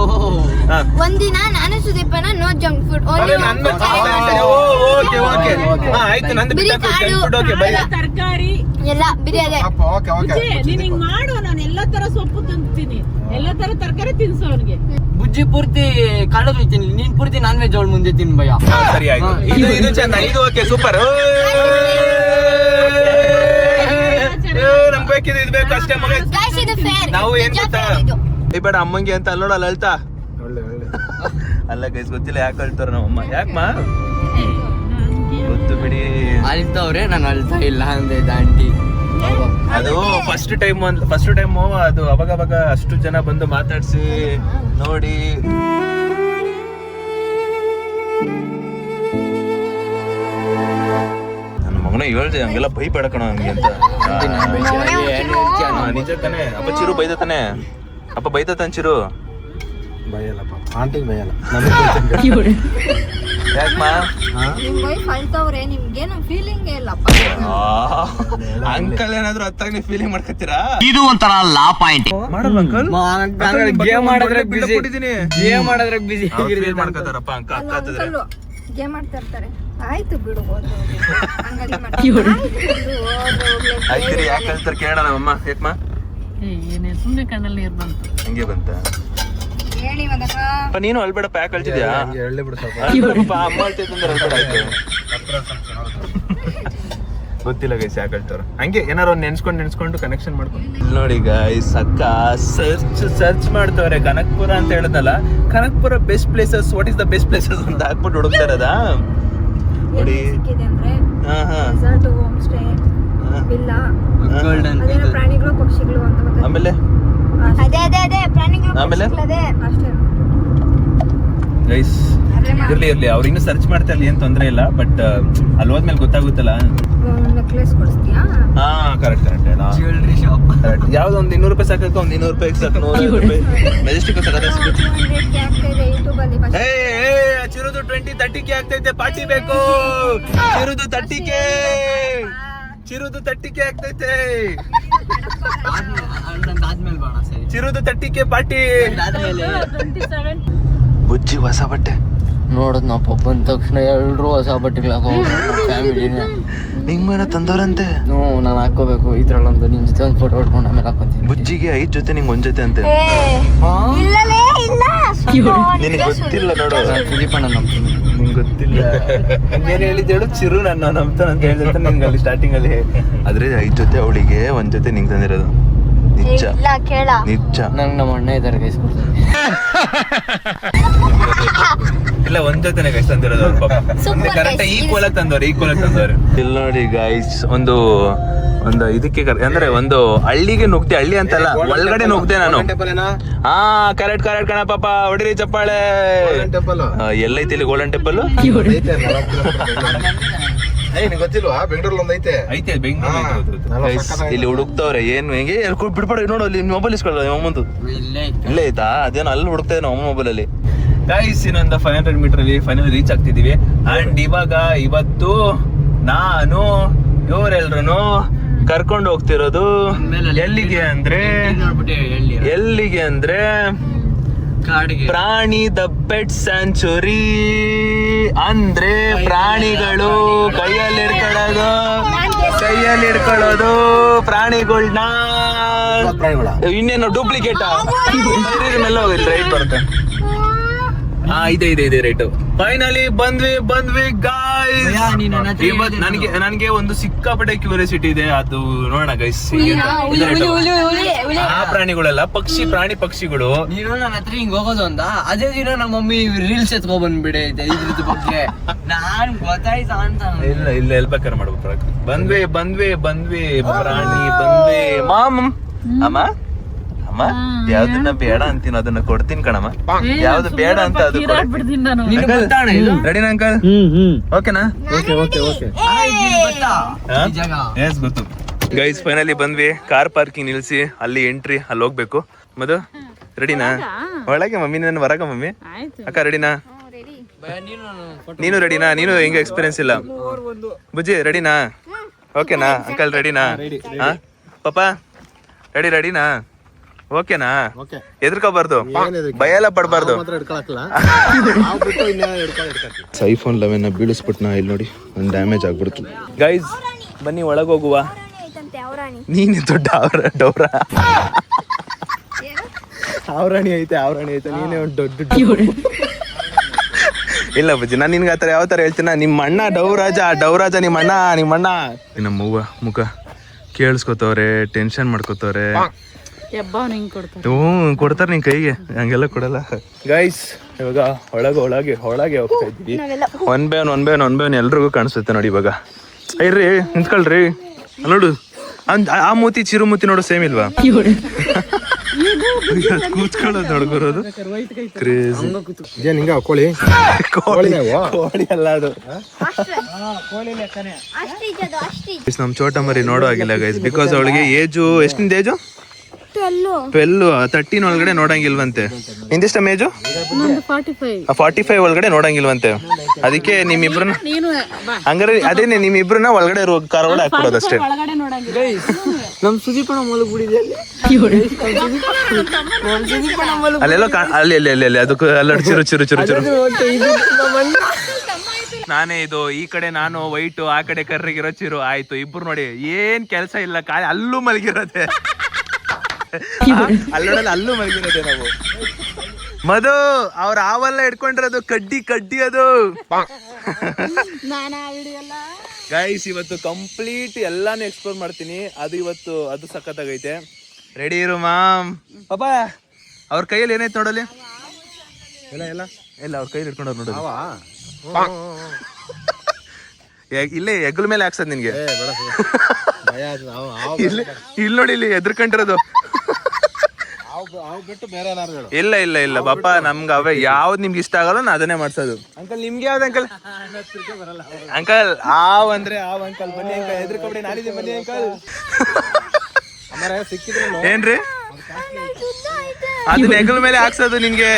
ಹಾ. ಒಂದಿನ ನಾನು ಸುದೀಪನ ನೋ ಜಂಕ್ ಫುಡ್ ಅದೇ ನನ್ ಮೇಲೆ ಓಕೆ ಆಯ್ತು. ನಂದು ಬಿರಿ ಫುಡ್ ಓಕೆ ಬೈ. ತರಕಾರಿ ಎಲ್ಲ ಬಿರಿಯಾನಿ ಅಪ್ಪ ಓಕೆ ಓಕೆ ನೀನ್ ಹಿಂಗ್ ಮಾಡು, ನಾನು ಎಲ್ಲಾ ತರ ಸೊಪ್ಪು ತಿಂತೀನಿ, ಎಲ್ಲಾ ತರ ತರಕಾರಿ ತಿನ್ಸು ಅವ್ನಿಗೆ. ಬುಜ್ಜಿ ಪೂರ್ತಿ ಕಾಳು ತಿಂತೀನಿ, ನೀನ್ ಪೂರ್ತಿ ನಾನ್ ವೆಜ್ ಅವಳ ಮುಂದೆ ತಿನ್ ಭಯ. ಸರಿ ಆಯ್ತು. ಇದು ಚಂದ, ಇದು ಓಕೆ ಸೂಪರ್. ನಮ್ಗೆ ಬೇಕಿದೆ, ಇದು ಬೇಕು ಅಷ್ಟೇ ಮಗ. ಗೈಸ್ ಇದು ಫೇರ್. ನಾವು ಏನ್ ಗೊತ್ತಾ, ಬೇಡ ಅಮ್ಮಂಗೆ ಅಂತ ಅಲ್ಲೋಡಲ್ಲ ಅಳ್ತಾ ಒಳ್ಳೆ ಒಳ್ಳೆ ಅಲ್ಲ ಗೈಸ್, ಗೊತ್ತಿಲ್ಲ ಯಾಕೆ ಅಳ್ತಾರ ನಮ್ಮಮ್ಮ. ಯಾಕಮ್ಮ ಗೊತ್ತು ಬಿಡಿ. ಅಳ್ತವ್ರೆ ನಾನು ಅಳ್ತಾ ಇಲ್ಲ ಅಂದೆ ಆಂಟಿ. ಅದು ಫಸ್ಟ್ ಟೈಮ್ ಅದು ಅವಾಗ ಅಷ್ಟು ಜನ ಬಂದು ಮಾತಾಡ್ಸಿ ನೋಡಿ. ನನ್ನ ಮಗನ ಹೇಳ್ದೆ ಹಂಗೆಲ್ಲ ಭಯಪಡ ಕಣ ಹಂಗೆ ಅಂತ. ನಿಜ ತಾನೆ? ಅಪ್ಪ ಚಿರು ಬೈದ ತಾನೆ? ಅಪ್ಪ ಬೈದ ತಾನೆ ಚಿರು? ಭಯಲ್ಲಪ್ಪ, ಆಂಟಿಗೆ ಭಯಲ್ಲ. ಯಾಕಮ್ಮ? ನಿಮ್ ವೈಫ್ ಅಳ್ತವ್ರೆ, ನಿಮ್ಗೇನು ಫೀಲಿಂಗ್ ಇಲ್ಲಪ್ಪ. ಅಂಕಲ್ ಏನಾದ್ರು ಹತ್ತಾಗ ನೀವು ಫೀಲಿಂಗ್ ಮಾಡ್ಕೊತೀರಾ? ಇದು ಒಂಥರ ಲಾ ಪಾಯಿಂಟ್. ಮಾಡಲ್ಲ ಅಂಕಲ್. ಗೇಮ್ ಮಾಡೋದ್ರಾಗ ಬಿಸಿ ಕೊಟ್ಟಿದ್ದೀನಿ. ಗೇಮ್ ಮಾಡೋದ್ರಾಗ ಬಿಸಿ ಮಾಡ್ಕೊತಾರಪ್ಪ ಅಕ್ಕ ಹತ್ತಿದ್ರೆ. ಗೇಮ್ ಆಡ್ತಾ ಇರ್ತಾರೆ. ಆಯ್ತು ಬಿಡು, ಹೋದ್ರು ಹಂಗಾಗಿ ಮಾಡ್ತಾರೆ. ಆಯ್ತು ಯಾಕೆ ಹೇಳ್ತಾರೆ ಕೇಳೋಣ ನಮ್ಮಮ್ಮ. ಯಾಕಮ್ಮ ಏನೇ ಸುಮ್ನೆ ಕಣ್ಣಲ್ಲಿ ನೀರ್ ಬಂತು. ಹಂಗೆ ಬಂತ? ಹೇಳಿ ಒಂದಕ್ಕ. ಅಪ್ಪ ನೀನು ಅಲ್ಬೇಡಪ್ಪ, ಯಾಕೆ ಕಳ್ಸಿದ್ಯಾ? ಹಂಗೆ ಹೇಳಿ ಬಿಡು ಸ್ವಲ್ಪ. ಅಮ್ಮ ಹೇಳ್ತಿದ್ದಂದ್ರೆ ಅಲ್ಬೇಡ ಆಯ್ತು. ಗೊತ್ತಿಲ್ಲ ಗೈಸ್ ಯಾಕೆ ಹೇಳ್ತಾರ ಹಂಗೆ. ಏನಾರು ಒಂದು ನೆನ್ಸ್ಕೊಂಡು ಕನೆಕ್ಷನ್ ಮಾಡ್ಕೊಂಡು ನೋಡಿ ಗೈಸ್. ಅಕ್ಕ ಸರ್ಚ್ ಮಾಡ್ತವ್ರೆ ಕನಕಪುರ ಅಂತ ಹೇಳದಲ್ಲ. Kanakapura best places, what is the best places ಅಂತ ಹಾಕ್ಬಿಟ್ಟು ಹುಡುಕ್ತಾ ಇರೋದಾ ನೋಡಿ. ಸಿಕ್ಕಿದೆ ಅಂದ್ರೆ ಹಾ resort, homestay, villa, golden ಅದೇನೋ ಪ್ರಾಣಿಗಳು ಪಕ್ಷಿಗಳು ಅಂತ ಗೊತ್ತಾಯ್ತು. ಆಮೇಲೆ ಅದೇ ಪ್ರಾಣಿಗಳು ಆಮೇಲೆ? ಪಕ್ಷಿಗಳು ಅದೇ ಅಷ್ಟೇ. ಗೈಸ್ ಇರ್ಲಿ ಅವ್ರು ಇನ್ನೂ ಸರ್ಚ್ ಮಾಡ್ತಾ ಇರ್ಲಿ, ಏನ್ ತೊಂದ್ರೆ ಇಲ್ಲ. ಬಟ್ ಅಲ್ಲಿ ಹೋದ್ಮೇಲೆ ಗೊತ್ತಾಗುತ್ತಲ್ಲ. ನೆಕ್ಲೆಸ್ ಕೊಡಿಸ್ತೀಯಾ? ಹಾ ಕರೆಕ್ಟ್ ಜ್ಯುವೆಲ್ರಿ ಶಾಪ್. ಯಾವ್ದು ಒಂದು 200 ರೂಪಾಯಿ ಸಾಕು, ಒಂದು 200 ರೂಪಾಯಿ ಸಾಕು, 150 ರೂಪಾಯಿ ಮೆಜೆಸ್ಟಿಕ್ ಸಾಕು. 200 ಗೆ ಆಗ್ತಿದೆ ಯೂಟ್ಯೂಬ್ ಅಲ್ಲಿ. ಚಿರುದು 20-30 ಆಗ್ತೈತೆ, ಪಾರ್ಟಿ ಬೇಕು. ಚಿರುದು 30 ಆಗ್ತೈತೆ. ಆದ್ಮೇಲೆ ಬಾಣ ಸರಿ. ಚಿರುದು 30 ಪಾರ್ಟಿ. ಅದಾದ್ಮೇಲೆ 27 ಬುಜ್ಜಿ ಹೊಸ ಬಟ್ಟೆ ನೋಡದ್ ನಾವು ಪಪ್ಪ ಅಂದ ತಕ್ಷಣ ಎಲ್ರು ಹೊಸ ಬಟ್ಟೆಗಳು ಫ್ಯಾಮಿಲಿನೇ ನಿಂಗ್ ಮೇಲೆ ತಂದವ್ರಂತೆ. ನಾನು ಹಾಕೋಬೇಕು ಇದ್ರಲ್ಲೊಂದು ನಿನ್ ಜೊತೆ ಒಂದು ಫೋಟೋ ಹೊಡ್ಕೊಂಡು ಆಮೇಲೆ ಹಾಕೊಂತೀನಿ. ಬುಜ್ಜಿಗೆ 5 ಜೊತೆ ನಿಂಗ್ 1 ಜೊತೆ ಅಂತೆ. ಇಲ್ಲಲೇ ಇಲ್ಲ. ನಿನಗೆ ಗೊತ್ತಿಲ್ಲ ನೋಡು. ಸುದೀಪಣ್ಣ ನಂಬ್ತೀನಿ. ನಿಂಗೆ ಗೊತ್ತಿಲ್ಲ. ಏನ್ ಹೇಳಿದ್ದೇಳು? ಚಿರು ನನ್ನ ನಂಬ್ತಾನ ಅಂತ ಹೇಳಿದ್ರೆ ನಿಂಗೆ ಅಲ್ಲಿ ಸ್ಟಾರ್ಟಿಂಗ್ ಅಲ್ಲಿ. ಆದ್ರೆ 5 ಜೊತೆ ಅವಳಿಗೆ 1 ಜೊತೆ ನಿಂಗೆ ತಂದಿರೋದು. ನಿಜ ಇಲ್ಲ ಕೇಳ. ನಿಜ. ನಂಗೆ ನಮ್ಮ ಅಣ್ಣ ಇದ್ದಾರೆ ಗೈಸ್. ಇಲ್ಲ 1 ಜೊತೆನೆ ಗೈಸ್ ತಂದಿರೋದು. Super correct guys. ಈಕ್ವಲ್ ಆಗಿ ತಂದವ್ರೆ. ಇಲ್ಲಿ ನೋಡಿ ಗೈಸ್, ಒಂದು ಇದಕ್ಕೆ ಅಂದ್ರೆ ಒಂದು ಹಳ್ಳಿಗೆ ನುಗ್ದೆ. ಹಳ್ಳಿ ಅಂತಲ್ಲ, ಒಳಗಡೆ ನುಗ್ದೆ ನಾನು. ಹಾ ಕರೆಕ್ಟ್ ಕಣಪ್ಪ, ಹೊಡಿರಿ ಚಪ್ಪಾಳೆ. ಟೆಂಪಲ್ ಎಲ್ಲೈತಿ ಇಲ್ಲಿ ಗೋಲ್ಡನ್ ಟೆಂಪಲ್? ನಿಂಗೆ ಗೊತ್ತಿಲ್ವಾ? ಬೆಂಗಳೂರಲ್ಲಿ ಒಂದು ಐತೆ. ಐತೆ ಬೆಂಗಳೂರು. ಇಲ್ಲಿ ಹುಡುಕ್ತವ್ರೆ ಏನು ಹೆಂಗೆ ಬಿಡ್ಬೇಡ. ನೋಡು ಅಲ್ಲಿ ಮೊಬೈಲ್ ಇಸ್ಕೊಳ್ಳ ಅಮ್ಮಂದು ಇಲ್ಲೇ ಐತಾ? ಅದೇನೋ ಅಲ್ಲಿ ಹುಡುಕ್ತಾ ಇದೆ ನಮ್ಮ ಮೊಬೈಲ್ ಅಲ್ಲಿ. ಗೈಸ್ ಇನ್ನೊಂದು 500 ಮೀಟರ್ ಅಲ್ಲಿ ಫೈನಲ್ ರೀಚ್ ಆಗ್ತಿದೀವಿ. ಅಂಡ್ ಇವತ್ತು ನಾನು ಇವರೆಲ್ರು ಕರ್ಕೊಂಡು ಹೋಗ್ತಿರೋದು ಎಲ್ಲಿಗೆ ಅಂದ್ರೆ ಕಾಡಿಗೆ. ಪ್ರಾಣಿ ದ ಪೆಟ್ ಸ್ಯಾಂಚುರಿ. ಅಂದ್ರೆ ಪ್ರಾಣಿಗಳು ಕೈಯಲ್ಲಿ ಪ್ರಾಣಿಗಳನ್ನ. ಇನ್ನೇನು ಡೂಪ್ಲಿಕೇಟಾ? ಮೇಲೆ ಹೋಗಿಲ್ಲ, ರೈಟ್ ಬರುತ್ತೆ. ಇದೆ ರೈಟ್. ಫೈನಲಿ ಬಂದ್ವಿ ಗಾಯ್ಸ್. ಇವತ್ತು ನನಗೆ ಒಂದು ಸಿಕ್ಕಾಪಟ್ಟೆ ಕ್ಯೂರಿಯಾಸಿಟಿ ಇದೆ. ಅದು ನೋಡೋಣ ಗೈಸ್. ಆ ಪ್ರಾಣಿಗಳೆಲ್ಲ ಪಕ್ಷಿಗಳು. ನೀನು ನನ್ನ ಹತ್ರ ಹಿಂಗ್ ಹೋಗೋದು ಅಂತ ಅದೇ ದಿನ ನಮ್ಮ ಮಮ್ಮಿ ರೀಲ್ಸ್ ಎತ್ಕೊ ಬಂದ್ಬಿಡೆ ಇದ್ರದ್ದು ಬಗ್ಗೆ. ನಾನ್ ಗೊತ್ತಾಯ್ತಾ ಅಂತ. ಇಲ್ಲ ಎಲ್ಬೇಕಾರೆ ಮಾಡ್ಬೇಕು. ಬಂದ್ವಿ ಪ್ರಾಣಿ ಬಂದ್ವಿ. ಅಮ್ಮ ಯಾವ್ದನ್ನ ಬೇಡ ಅಂತೀನೋ ಅದನ್ನ ಕೊಡ್ತೀನಿ ಕಣಮ್ಮ. ಯಾವ್ದು ಬೇಡ ಅಂತ ಅದು ಬಿಡ್ತೀನಿ ನಾನು. ರೆಡಿನಾ ಅಂಕಲ್? ಓಕೆನಾ? ಎಸ್ ಗೊತ್ತು ಗೈಸ್. ಫೈನಲಿ ಬಂದ್ವಿ. ಕಾರ್ ಪಾರ್ಕಿಂಗ್ ನಿಲ್ಸಿ ಅಲ್ಲಿ ಎಂಟ್ರಿ, ಅಲ್ಲಿ ಹೋಗ್ಬೇಕು. ಮದು ರೆಡಿನಾ? ಒಳಗೆ ಮಮ್ಮಿ, ನಾನು ಹೊರಗ ಮಮ್ಮಿ. ಆಯ್ತು. ಅಕ್ಕ ರೆಡಿನಾ? ರೆಡಿ. ನೀನು ರೆಡಿನಾ? ನೀನು ಹೆಂಗೆ ಎಕ್ಸ್ಪೀರಿಯನ್ಸ್ ಇಲ್ಲ. ಬುಜ್ಜಿ ರೆಡಿನಾ? ಓಕೆನಾ? ಅಂಕಲ್ ರೆಡಿನಾ? ಹಾ ಪಾಪ ರೆಡಿನಾ? ಓಕೆನಾ? ಓಕೆ. ಎದ್ರಕೋಬಾರ್ದು, ಏನಿದೆ? ಭಯ ಎಲ್ಲ ಪಡ್ಬಾರ್ದು. ಮಾತ್ರ ಹಿಡ್ಕೊಳಕ್ಕಿಲ್ಲ. ನಾವು ಬಿಟ್ಟು ಇನ್ನೇನು ಹಿಡ್ಕೊಳ್ತೀವಿ. ಐಫೋನ್ 11 ಬೀಳಿಸ್ಬಿಟ್ನಾ ಇಲ್ಲಿ ನೋಡಿ, ಒಂದು ಡ್ಯಾಮೇಜ್ ಆಗ್ಬಿಡ್ತು. ಗೈಸ್ ಬನ್ನಿ ಒಳಗೆ ಹೋಗುವ. ಐತಂತೆ ಅವರಾಣಿ. ನೀನು ದೊಡ್ಡ ಡೌರ. ಏನು? ಅವ್ರಾಣಿ ಐತೆ ನೀನೇ ಒಂದು ದೊಡ್ಡ ಇಲ್ಲ ಬಜ್ಜಿ, ನಾನು ನಿನ್ಗೆ ಆ ಥರ ಯಾವ ಥರ ಹೇಳ್ತೀನ, ನಿಮ್ಮ ಅಣ್ಣ ಡೌರಾಜ ನಿಮ್ಮ ಅಣ್ಣ. ನಮ್ಮ ಅವ್ವ ಮುಖ ಕೇಳಿಸ್ಕೊತವ್ರೆ, ಟೆನ್ಷನ್ ಮಾಡ್ಕೋತವ್ರೆ. ಹೆಬ್ಬಾವ್ನ ಹಿಂಗ್ ಕೊಡ್ತಾರೆ. ಕೊಡ್ತಾರೆ ನಿನ್ ಕೈಗೆ, ಹಂಗೆಲ್ಲ ಕೊಡಲ್ಲ. ಗೈಸ್ ಇವಾಗ ಒಳಗೆ ಹೋಗ್ತಾ ಇದ್ವಿ. ಒನ್ ಬೈ ಒನ್ ಎಲ್ರಿಗೂ ಕಾಣಿಸುತ್ತೆ ನೋಡಿ ಇವಾಗ. ಇರ್ರಿ ನಿಂತ್ಕೊಳ್ರಿ, ನೋಡು ಆ ಮೂತಿ ಚಿರು ಮೂತಿ ನೋಡು ಸೇಮ್ ಇಲ್ವಾ? ಕೂತ್ಕೊಳ್ಳೋದು ನೋಡ್ಕೊರೋದು ಕ್ರೇಜಿ. ಇದೇನು ಹಿಂಗ ಕೋಳಿ ಅಲ್ಲ ಅದು. ನಮ್ ಚೋಟ ಮರಿ ನೋಡೋ ಆಗಿಲ್ಲ ಗೈಸ್, ಬಿಕಾಸ್ ಅವಳಿಗೆ ಏಜು ಎಷ್ಟಿಂದ ಏಜು 12, 13 ಒಳಗಡೆ ನೋಡಂಗಿಲ್ವಂತೆ. ಇಂದಿಷ್ಟಮ್ಮ ಏಜು 45 ಒಳಗಡೆ ನೋಡಂಗಿಲ್ವಂತೆ. ಅದಕ್ಕೆ ನಿಮ್ಮಿಬ್ರನ್ನ ಹಂಗಾರೆ ಅದೇನೆ ನಿಮ್ಮಿಬ್ರನ್ನ ಒಳಗಡೆ ಕಾರ್ ಒಳಗಡೆ ಹಾಕ್ಬಿಡೋದಷ್ಟೇ. ನಮ್ ಸುದೀಪಣ್ಣ ಮಲಗ್ಬಿಡಿದೆ ಅಲ್ಲೆಲ್ಲೋ ಅಲ್ಲಿ ಅದಕ್ಕೆ ಅಲ್ಲಡ್ ಚಿರು ನಾನೇ ಇದು ಈ ಕಡೆ ನಾನು ವೈಟು, ಆ ಕಡೆ ಕರ್ರಿಗಿರೋ ಚಿರು. ಆಯ್ತು ಇಬ್ರು ನೋಡಿ ಏನ್ ಕೆಲಸ ಇಲ್ಲ, ಕಾಯಿ ಅಲ್ಲೂ ಮಲಗಿರೋದೆ. ಅಲ್ಲೂ ಮಲಗಿರೋದೆ ನಾವು. ಮಧು ಅವ್ರ ಆವೆಲ್ಲ ಇಟ್ಕೊಂಡಿರೋದು ಕಡ್ಡಿ ಅದು. ಗೈಸ್ ಇವತ್ತು ಕಂಪ್ಲೀಟ್ ಎಲ್ಲಾನು ಎಕ್ಸ್ಪ್ಲೋರ್ ಮಾಡ್ತೀನಿ. ಅದು ಸಖತ್ತಾಗೈತೆ. ರೆಡಿ ಇರು ಮಾಮ್. ಪಾಪ ಅವ್ರ ಕೈಯಲ್ಲಿ ಏನೈತೆ ನೋಡಲಿ. ಇಲ್ಲ ಅವ್ರ ಕೈಲಿ ಇಟ್ಕೊಂಡವ್ರು ನೋಡೋದು. ಇಲ್ಲೇ ಹೆಗ್ಲ ಮೇಲೆ ಹಾಕ್ಸದ್ ನಿನ್ಗೆ. ಇಲ್ಲಿ ನೋಡಿ, ಇಲ್ಲಿ ಎದ್ರಕೊಂಡಿರೋದು. ಇಲ್ಲ ಪಾಪ ನಮ್ಗೆ ಅವೇ ಯಾವ್ದು ನಿಮ್ಗೆ ಇಷ್ಟ ಆಗಲ್ಲ ನಾ ಅದನ್ನೇ ಮಾಡ್ಸೋದು. ಅಂಕಲ್ ನಿಮ್ಗೆ ಯಾವ್ದು ಅಂಕಲ್? ಆವ್ ಅಂದ್ರೆ ಆವ್ ಅಂಕಲ್. ಬನ್ನಿ ಅಂಕಲ್, ಎದ್ರಕೊಬೇಡಿ, ನಾನಿದೆ ಬನ್ನಿ ಅಂಕಲ್. ಏನ್ರಿ ಅದನ್ನ ಹೆಗಲ ಮೇಲೆ ಹಾಕ್ಸೋದು ನಿನ್ಗೆ?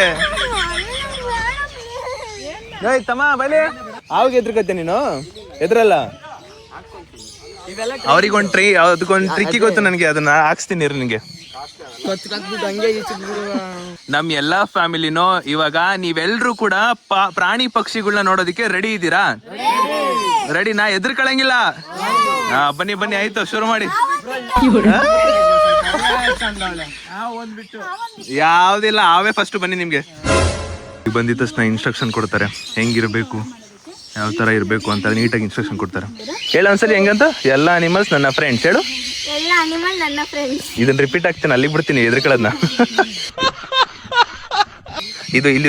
ತಮ್ಮ ಬಲಿ ಆವಾಗ ಎದ್ರಕತ್ತೆ ನೀನು, ಎದ್ರಲ್ಲ. ಅದಕ್ಕೊಂದು ಟ್ರಿಕ್ಕಿ ಗೊತ್ತು ನನಗೆ, ಅದನ್ನ ಹಾಕ್ಸ್ತೀನಿ ನಿನ್ಗೆ. ನಮ್ ಎಲ್ಲಾ ಫ್ಯಾಮಿಲಿನೂ ಇವಾಗ ನೀವೆಲ್ರೂ ಕೂಡ ಪ್ರಾಣಿ ಪಕ್ಷಿಗಳನ್ನ ನೋಡೋದಕ್ಕೆ ರೆಡಿ ಇದ್ದೀರಾ? ರೆಡಿನಾ? ಎದ್ರಕಳಂಗಿಲ್ಲ. ಬನ್ನಿ ಆಯ್ತು, ಶುರು ಮಾಡಿ. ಯಾವ್ದಿಲ್ಲ, ಅವೇ ಫಸ್ಟ್ ಬನ್ನಿ. ನಿಮ್ಗೆ ಬಂದಿದ್ದ ತಕ್ಷಣ ಇನ್ಸ್ಟ್ರಕ್ಷನ್ ಕೊಡ್ತಾರೆ, ಹೆಂಗಿರ್ಬೇಕು, ಯಾವ ತರ ಇರ್ಬೇಕು ಅಂತ ನೀಟಾಗಿ ಇನ್ಸ್ಟ್ರಕ್ಷನ್ ಕೊಡ್ತಾರೆ. ಹೇಳ ಒಂದ್ಸಲಿ ಹೆಂಗಂತ. ಎಲ್ಲ ಅನಿಮಲ್ಸ್ ನನ್ನ ಫ್ರೆಂಡ್ಸ್ ಹೇಳು. ಇದನ್ನ ರಿಪೀಟ್ ಆಗ್ತೀನಿ, ಅಲ್ಲಿಗೆ ಬಿಡ್ತೀನಿ ಎದ್ರಕಳದ್ನ.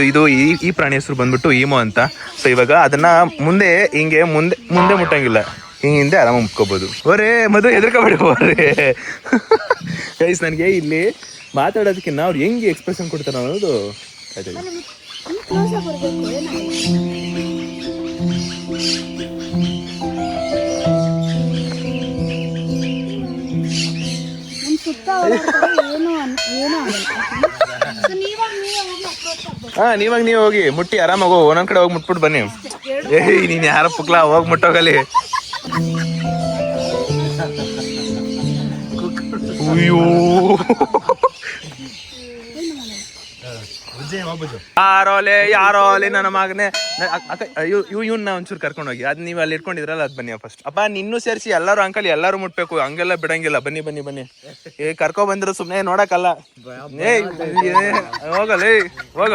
ಇದು ಈ ಪ್ರಾಣಿ ಹೆಸರು ಬಂದ್ಬಿಟ್ಟು ಈಮೋ ಅಂತ. ಸೊ ಇವಾಗ ಅದನ್ನ ಮುಂದೆ ಮುಟ್ಟಂಗಿಲ್ಲ, ಹಿಂದೆ ಆರಾಮ ಮುಟ್ಕೋಬಹುದು. ಓರೇ ಮಧು ಎದ್ರಕೋಬೇಡಿ ಓರೇ. ಗೈಸ್ ನನಗೆ ಇಲ್ಲಿ ಮಾತಾಡೋದಕ್ಕಿಂತ ಅವ್ರು ಹೆಂಗೆ ಎಕ್ಸ್ಪ್ರೆಷನ್ ಕೊಡ್ತಾರೆ ಅನ್ನೋದು ನೀವಾಗ ನೀವು ಹೋಗಿ ಮುಟ್ಟಿ ಆರಾಮಾಗೋ, ಒಂದೊಂದ್ ಕಡೆ ಹೋಗಿ ಮುಟ್ಬಿಟ್ಟು ಬನ್ನಿ. ನೀನ್ ಯಾರ ಪುಕ್ಲಾ ಹೋಗಿ ಮುಟ್ಟೋಗಲಿ. ಅಯ್ಯೋ ಯಾರೋಲೆ ನನ್ನ ಮಗನೇ. ಇವ್ನ ಒಂಚೂರು ಕರ್ಕೊಂಡು ಹೋಗಿ, ಅದ್ ನೀವು ಅಲ್ಲಿ ಇಟ್ಕೊಂಡಿದ್ರಲ್ಲ ಅದ್ ಬನ್ನಿ ಫಸ್ಟ್. ಅಪ್ಪ ನಿನ್ನೂ ಸೇರಿಸಿ ಎಲ್ಲಾರು ಅಂಕಲ್ ಎಲ್ಲಾರು ಮುಟ್ಬೇಕು, ಹಂಗೆಲ್ಲ ಬಿಡಂಗಿಲ್ಲ. ಬನ್ನಿ ಕರ್ಕೊ ಬಂದ್ರು ಸುಮ್ನೆ ನೋಡಕ್ಕಲ್ಲ. ಹೋಗಲೇ ಹೋಗ.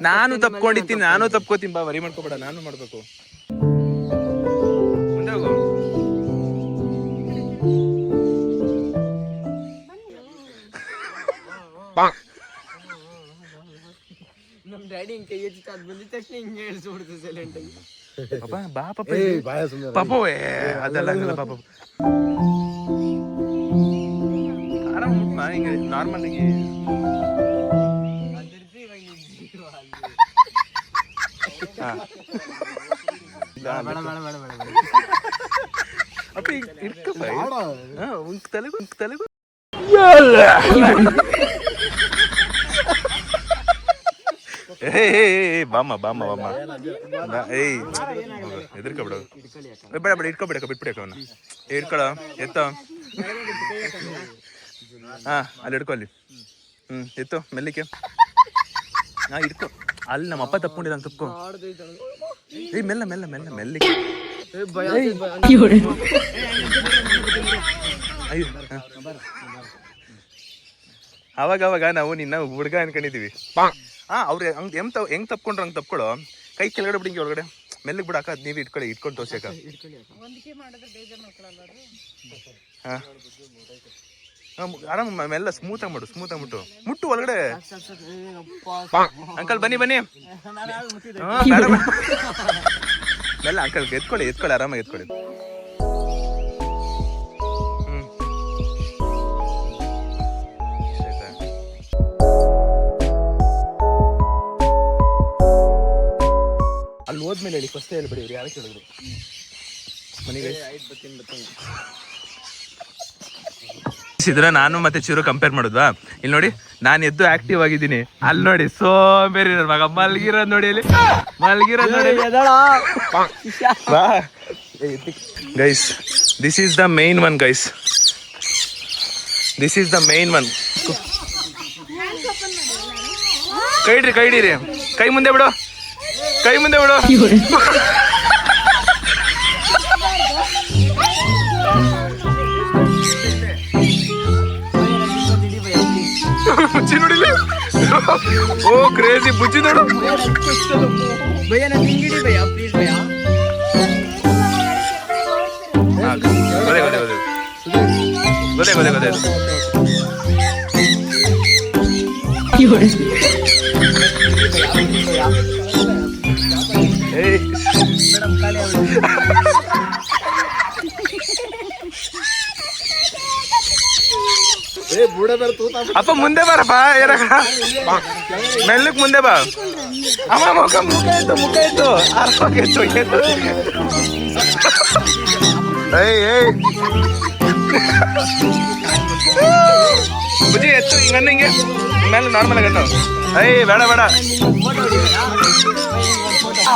ನಾನು ತಪ್ಕೊಂಡಿದ್ದೀನಿ, ಬಾ ವರಿ ಮಾಡ್ಕೋಬೇಡ, ನಾನು ಮಾಡ್ಬೇಕು. ಮುಂದೆ ಹೋಗು. ನಮ್ ಡ್ಯಾಡಿ ಹಿಂಗ್ ಕೈ ಎತ್ತಿ ಅದ್ ಬಂದಿದ ತಕ್ಷಣ ಹಿಂಗೆ ಹೇಳ್ಸ್ಬಿಡ್ತು ಸೈಲೆಂಟ್ ಆಗಿ. ಬಾ ಪಾಪ ಅದೆಲ್ಲ ಪಾಪ ಆರಾಮ ಹಿಂಗೆ ನಾರ್ಮಲ್ ಆಗಿ. ಬಾಮ್ಮ ಏಯ್ ಎದುರ್ಕೊಬಿಡು ಬೇಡ ಇಟ್ಕೊಬಿಡಕ ಬಿಟ್ಬಿಡಕ ಅವನ್ನ ಇಟ್ಕೊಳ ಎತ್ತ ಹಾ ಅಲ್ಲಿ ಹಿಡ್ಕೊ ಅಲ್ಲಿ ಎತ್ತು ಮೆಲ್ಲಿಕೆ ಹಾ ಇಟ್ಕೊ ಅಲ್ಲಿ ನಮ್ಮ ಅಪ್ಪ ತಪ್ಕೊಂಡಿರಂತ ತಪ್ಕೊ ಏಯ್ ಮೆಲ್ಲಿಕೆ ಅಯ್ಯೋ ಅವಾಗ ನಾವು ನಿನ್ನ ಹುಡುಗ ಅನ್ಕೊಂಡಿದೀವಿ ಅವ್ರು ಹೆಂಗ್ ತಪ್ಕೊಂಡ್ರ ಹಂಗ್ ತಪ್ಕೊಳ್ಳೋ ಕೈ ಕೆಳಗಡೆ ಬಿಡಿ ಒಳಗಡೆ ಮೆಲ್ಲಿಗೆ ಬಿಡಾಕ ಅದ್ ನೀವ್ ಇಟ್ಕೊಂಡು ತೋರ್ಸಕ ಆರಾಮ ಮೆಲ್ಲ ಸ್ಮೂತ್ ಆಗಿ ಮುಟ್ಟು ಒಳಗಡೆ ಅಂಕಲ್ ಬನ್ನಿ ಮೆಲ್ಲ ಅಂಕಲ್ ಎತ್ಕೊಳ್ಳಿ ಆರಾಮಾಗಿ ಎತ್ಕೊಳ್ಳಿ ಅಲ್ಲಿ ಹೋದ್ಮೇಲೆ ಹೇಳಿ ಫಸ್ಟ್ ಹೇಳ್ಬಿಡಿ ಇವ್ರು ಯಾರು ಕೇಳಿದ್ರು ಮನೆಗೆ ಇದ್ರ ನಾನು ಮತ್ತೆ ಚಿರು ಕಂಪೇರ್ ಮಾಡುದ್ವಾ ಇಲ್ಲಿ ನೋಡಿ ನಾನು ಎದ್ದು ಆಕ್ಟಿವ್ ಆಗಿದ್ದೀನಿ ಅಲ್ಲಿ ನೋಡಿ ಸೋಂಬೇರಿ ಮಗ ಮಲ್ಗಿರೋದ್ ನೋಡಿ ಅಲ್ಲಿ guys this is the main one guys ಕೈ ಹಿಡೀರಿ ಕೈ ಮುಂದೆ ಬಿಡು ಬುಜ್ಜಿ ನೋಡಿಲ್ಲ ಓ ಕ್ರೇಜಿ ಬುಜ್ಜಿ ನೋಡು ಗೊತ್ತೇ ಅಪ್ಪ ಮುಂದೆ ಬಾರಪ್ಪ ಮೆಲ್ಲಕ್ ಮುಂದೆ ಬಾ ಅಮ್ಮ ಮುಖ ಎತ್ತು ಬುಜ್ಜಿ ಎತ್ತು ಹಿಂಗೆ ಮೇಲೆ ನಾರ್ಮಲ್ ಆಗತ್ತ ಬೇಡ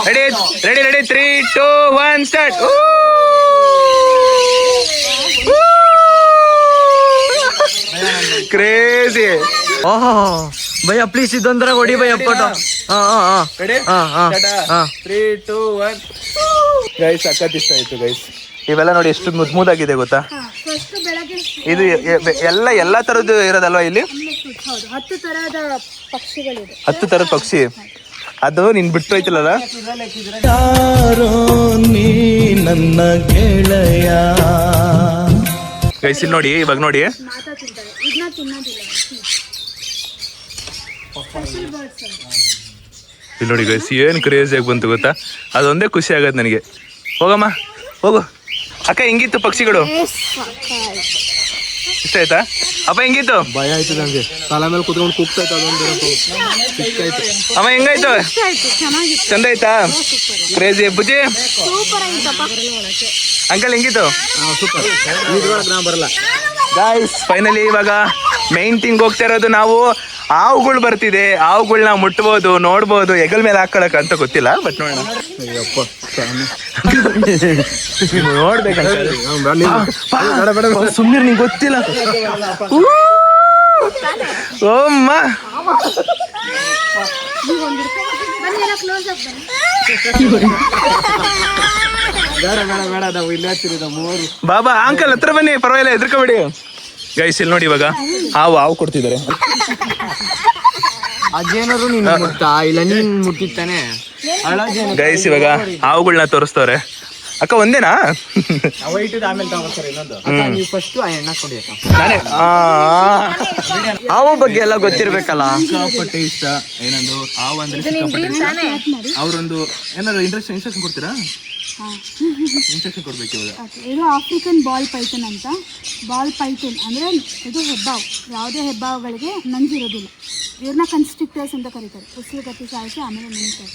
ರೆಡಿ 3, 2, 1 ಸ್ಟಾರ್ಟ್ ಕ್ರೇಜಿ ಭಯ್ಯ ಪ್ಲೀಸ್ ಇದೊಂದರ ಹೊಡಿ ಭಯ್ಯ ಫೋಟೋ 3, 2, 1 ಗೈಸ್ ಸಖತ್ ಇಷ್ಟ ಆಯ್ತು ಗೈಸ್ ಇವೆಲ್ಲ ನೋಡಿ ಎಷ್ಟು ಸ್ಮೂತ್ ಆಗಿದೆ ಗೊತ್ತಾ ಇದು ಎಲ್ಲ ತರದ್ದು ಇರೋದಲ್ವಾ ಇಲ್ಲಿ 10 ತರದ ಪಕ್ಷಿ ಅದು ನೀನ್ ಬಿಟ್ಟು ಹೋಯ್ತಿಲ್ಲ ನನ್ನ ಗೆಳೆಯ ಗೈಸ್ ಇಲ್ಲಿ ನೋಡಿ ಇವಾಗ ನೋಡಿ ಇಲ್ಲಿ ನೋಡಿ ಗೈಸ್ ಏನ್ ಕ್ರೇಜಿಯಾಗಿ ಬಂತು ಗೊತ್ತಾ ಅದೊಂದೇ ಖುಷಿ ಆಗತ್ತೆ ನನಗೆ ಹೋಗಮ್ಮ ಹೋಗು ಅಕ್ಕ ಹೆಂಗಿತ್ತು ಪಕ್ಷಿಗಳು ಇಷ್ಟ ಆಯ್ತಾ ಅಪ್ಪ ಹೆಂಗಿತ್ತು ಭಯ ಆಯ್ತು ನಂಗೆ ತಲೆ ಮೇಲೆ ಕುತ್ಕೊಂಡು ಕೂಗ್ತಾಯ್ತು ಅದೊಂದು ಅಮ್ಮ ಹೆಂಗಾಯ್ತು ಚಂದ ಆಯ್ತಾ ಕ್ರೇಜಿ ಬುಜ್ಜಿ ಅಂಕಲ್ ಹೆಂಗಿತ್ತು ಬರಲ್ಲ ಗಾಯ್ಸ್ ಫೈನಲಿ ಇವಾಗ ಮೈನ್ ಥಿಂಗ್ ಹೋಗ್ತಾ ಇರೋದು ನಾವು ಹಾವುಗಳು ಬರ್ತಿದೆ ಹಾವುಗಳನ್ನ ಮುಟ್ಬೋದು ನೋಡ್ಬೋದು ಹೆಗಲ್ ಮೇಲೆ ಹಾಕೊಳಕ ಅಂತ ಗೊತ್ತಿಲ್ಲ ಬಟ್ ನೋಡೋಣ ನೋಡ್ಬೇಕಂತ ಸುಮ್ಮನೆ ನಿಂಗೆ ಗೊತ್ತಿಲ್ಲ ಓಮ್ಮ ಬಾಬಾ ಅಂಕಲ್ ಹತ್ರ ಬನ್ನಿ ಪರವಾಗಿಲ್ಲ ಎದ್ರಕೋಬೇಡಿ ಗೈಸ್ ಇಲ್ಲಿ ನೋಡಿ ಇವಾಗ ಹಾವು ಕೊಡ್ತಿದ್ದಾರೆ ಅದೇನಾದ್ರು ನೀನು ಮುಟ್ತಾ ಇಲ್ಲ ನೀನ್ ಮುಟ್ಟಿತ್ತಾನೆ ಗೈಸ್ ಇವಾಗ ಹಾವುಗಳನ್ನ ತೋರಿಸ್ತವ್ರೆ ಅಕ್ಕ ಒಂದೇನಾ ನೀವು ಫಸ್ಟ್ ಆ ಎಣ್ಣ ಕೊಡಿ ನಾನೇ ಹಾವು ಬಗ್ಗೆ ಎಲ್ಲ ಗೊತ್ತಿರ್ಬೇಕಲ್ಲ ಸಿಕ್ಕಾಪಟ್ಟೆ ಇಷ್ಟ ಏನಂದು ಹಾವು ಅಂದ್ರೆ ಸಿಕ್ಕಾಪಟ್ಟೆ ಇಷ್ಟ ಅವ್ರೊಂದು ಏನಾದ್ರು ಇನ್ಸ್ಟ್ರಕ್ಷನ್ ಕೊಡ್ತೀರಾ ಇನ್ಸ್ಟ್ರಕ್ಷನ್ ಕೊಡ್ಬೇಕು ಇವಾಗ ಇದು ಆಫ್ರಿಕನ್ ಬಾಲ್ ಪೈಥನ್ ಅಂತ ಬಾಲ್ ಪೈಥನ್ ಅಂದ್ರೆ ಇದು ಹೆಬ್ಬಾವ್ ಯಾವುದೇ ಹೆಬ್ಬಾವುಗಳಿಗೆ ನಂಜಿರೋದಿಲ್ಲ ಇವ್ರನ್ನ ಕನ್ಸ್ಟ್ರಿಕ್ಟರ್ಸ್ ಅಂತ ಕರೀತಾರೆ ಉಸಿರುಗಟ್ಟಿ ಸಾಯಿಸಿ ಆಮೇಲೆ ನಿಂತಾರೆ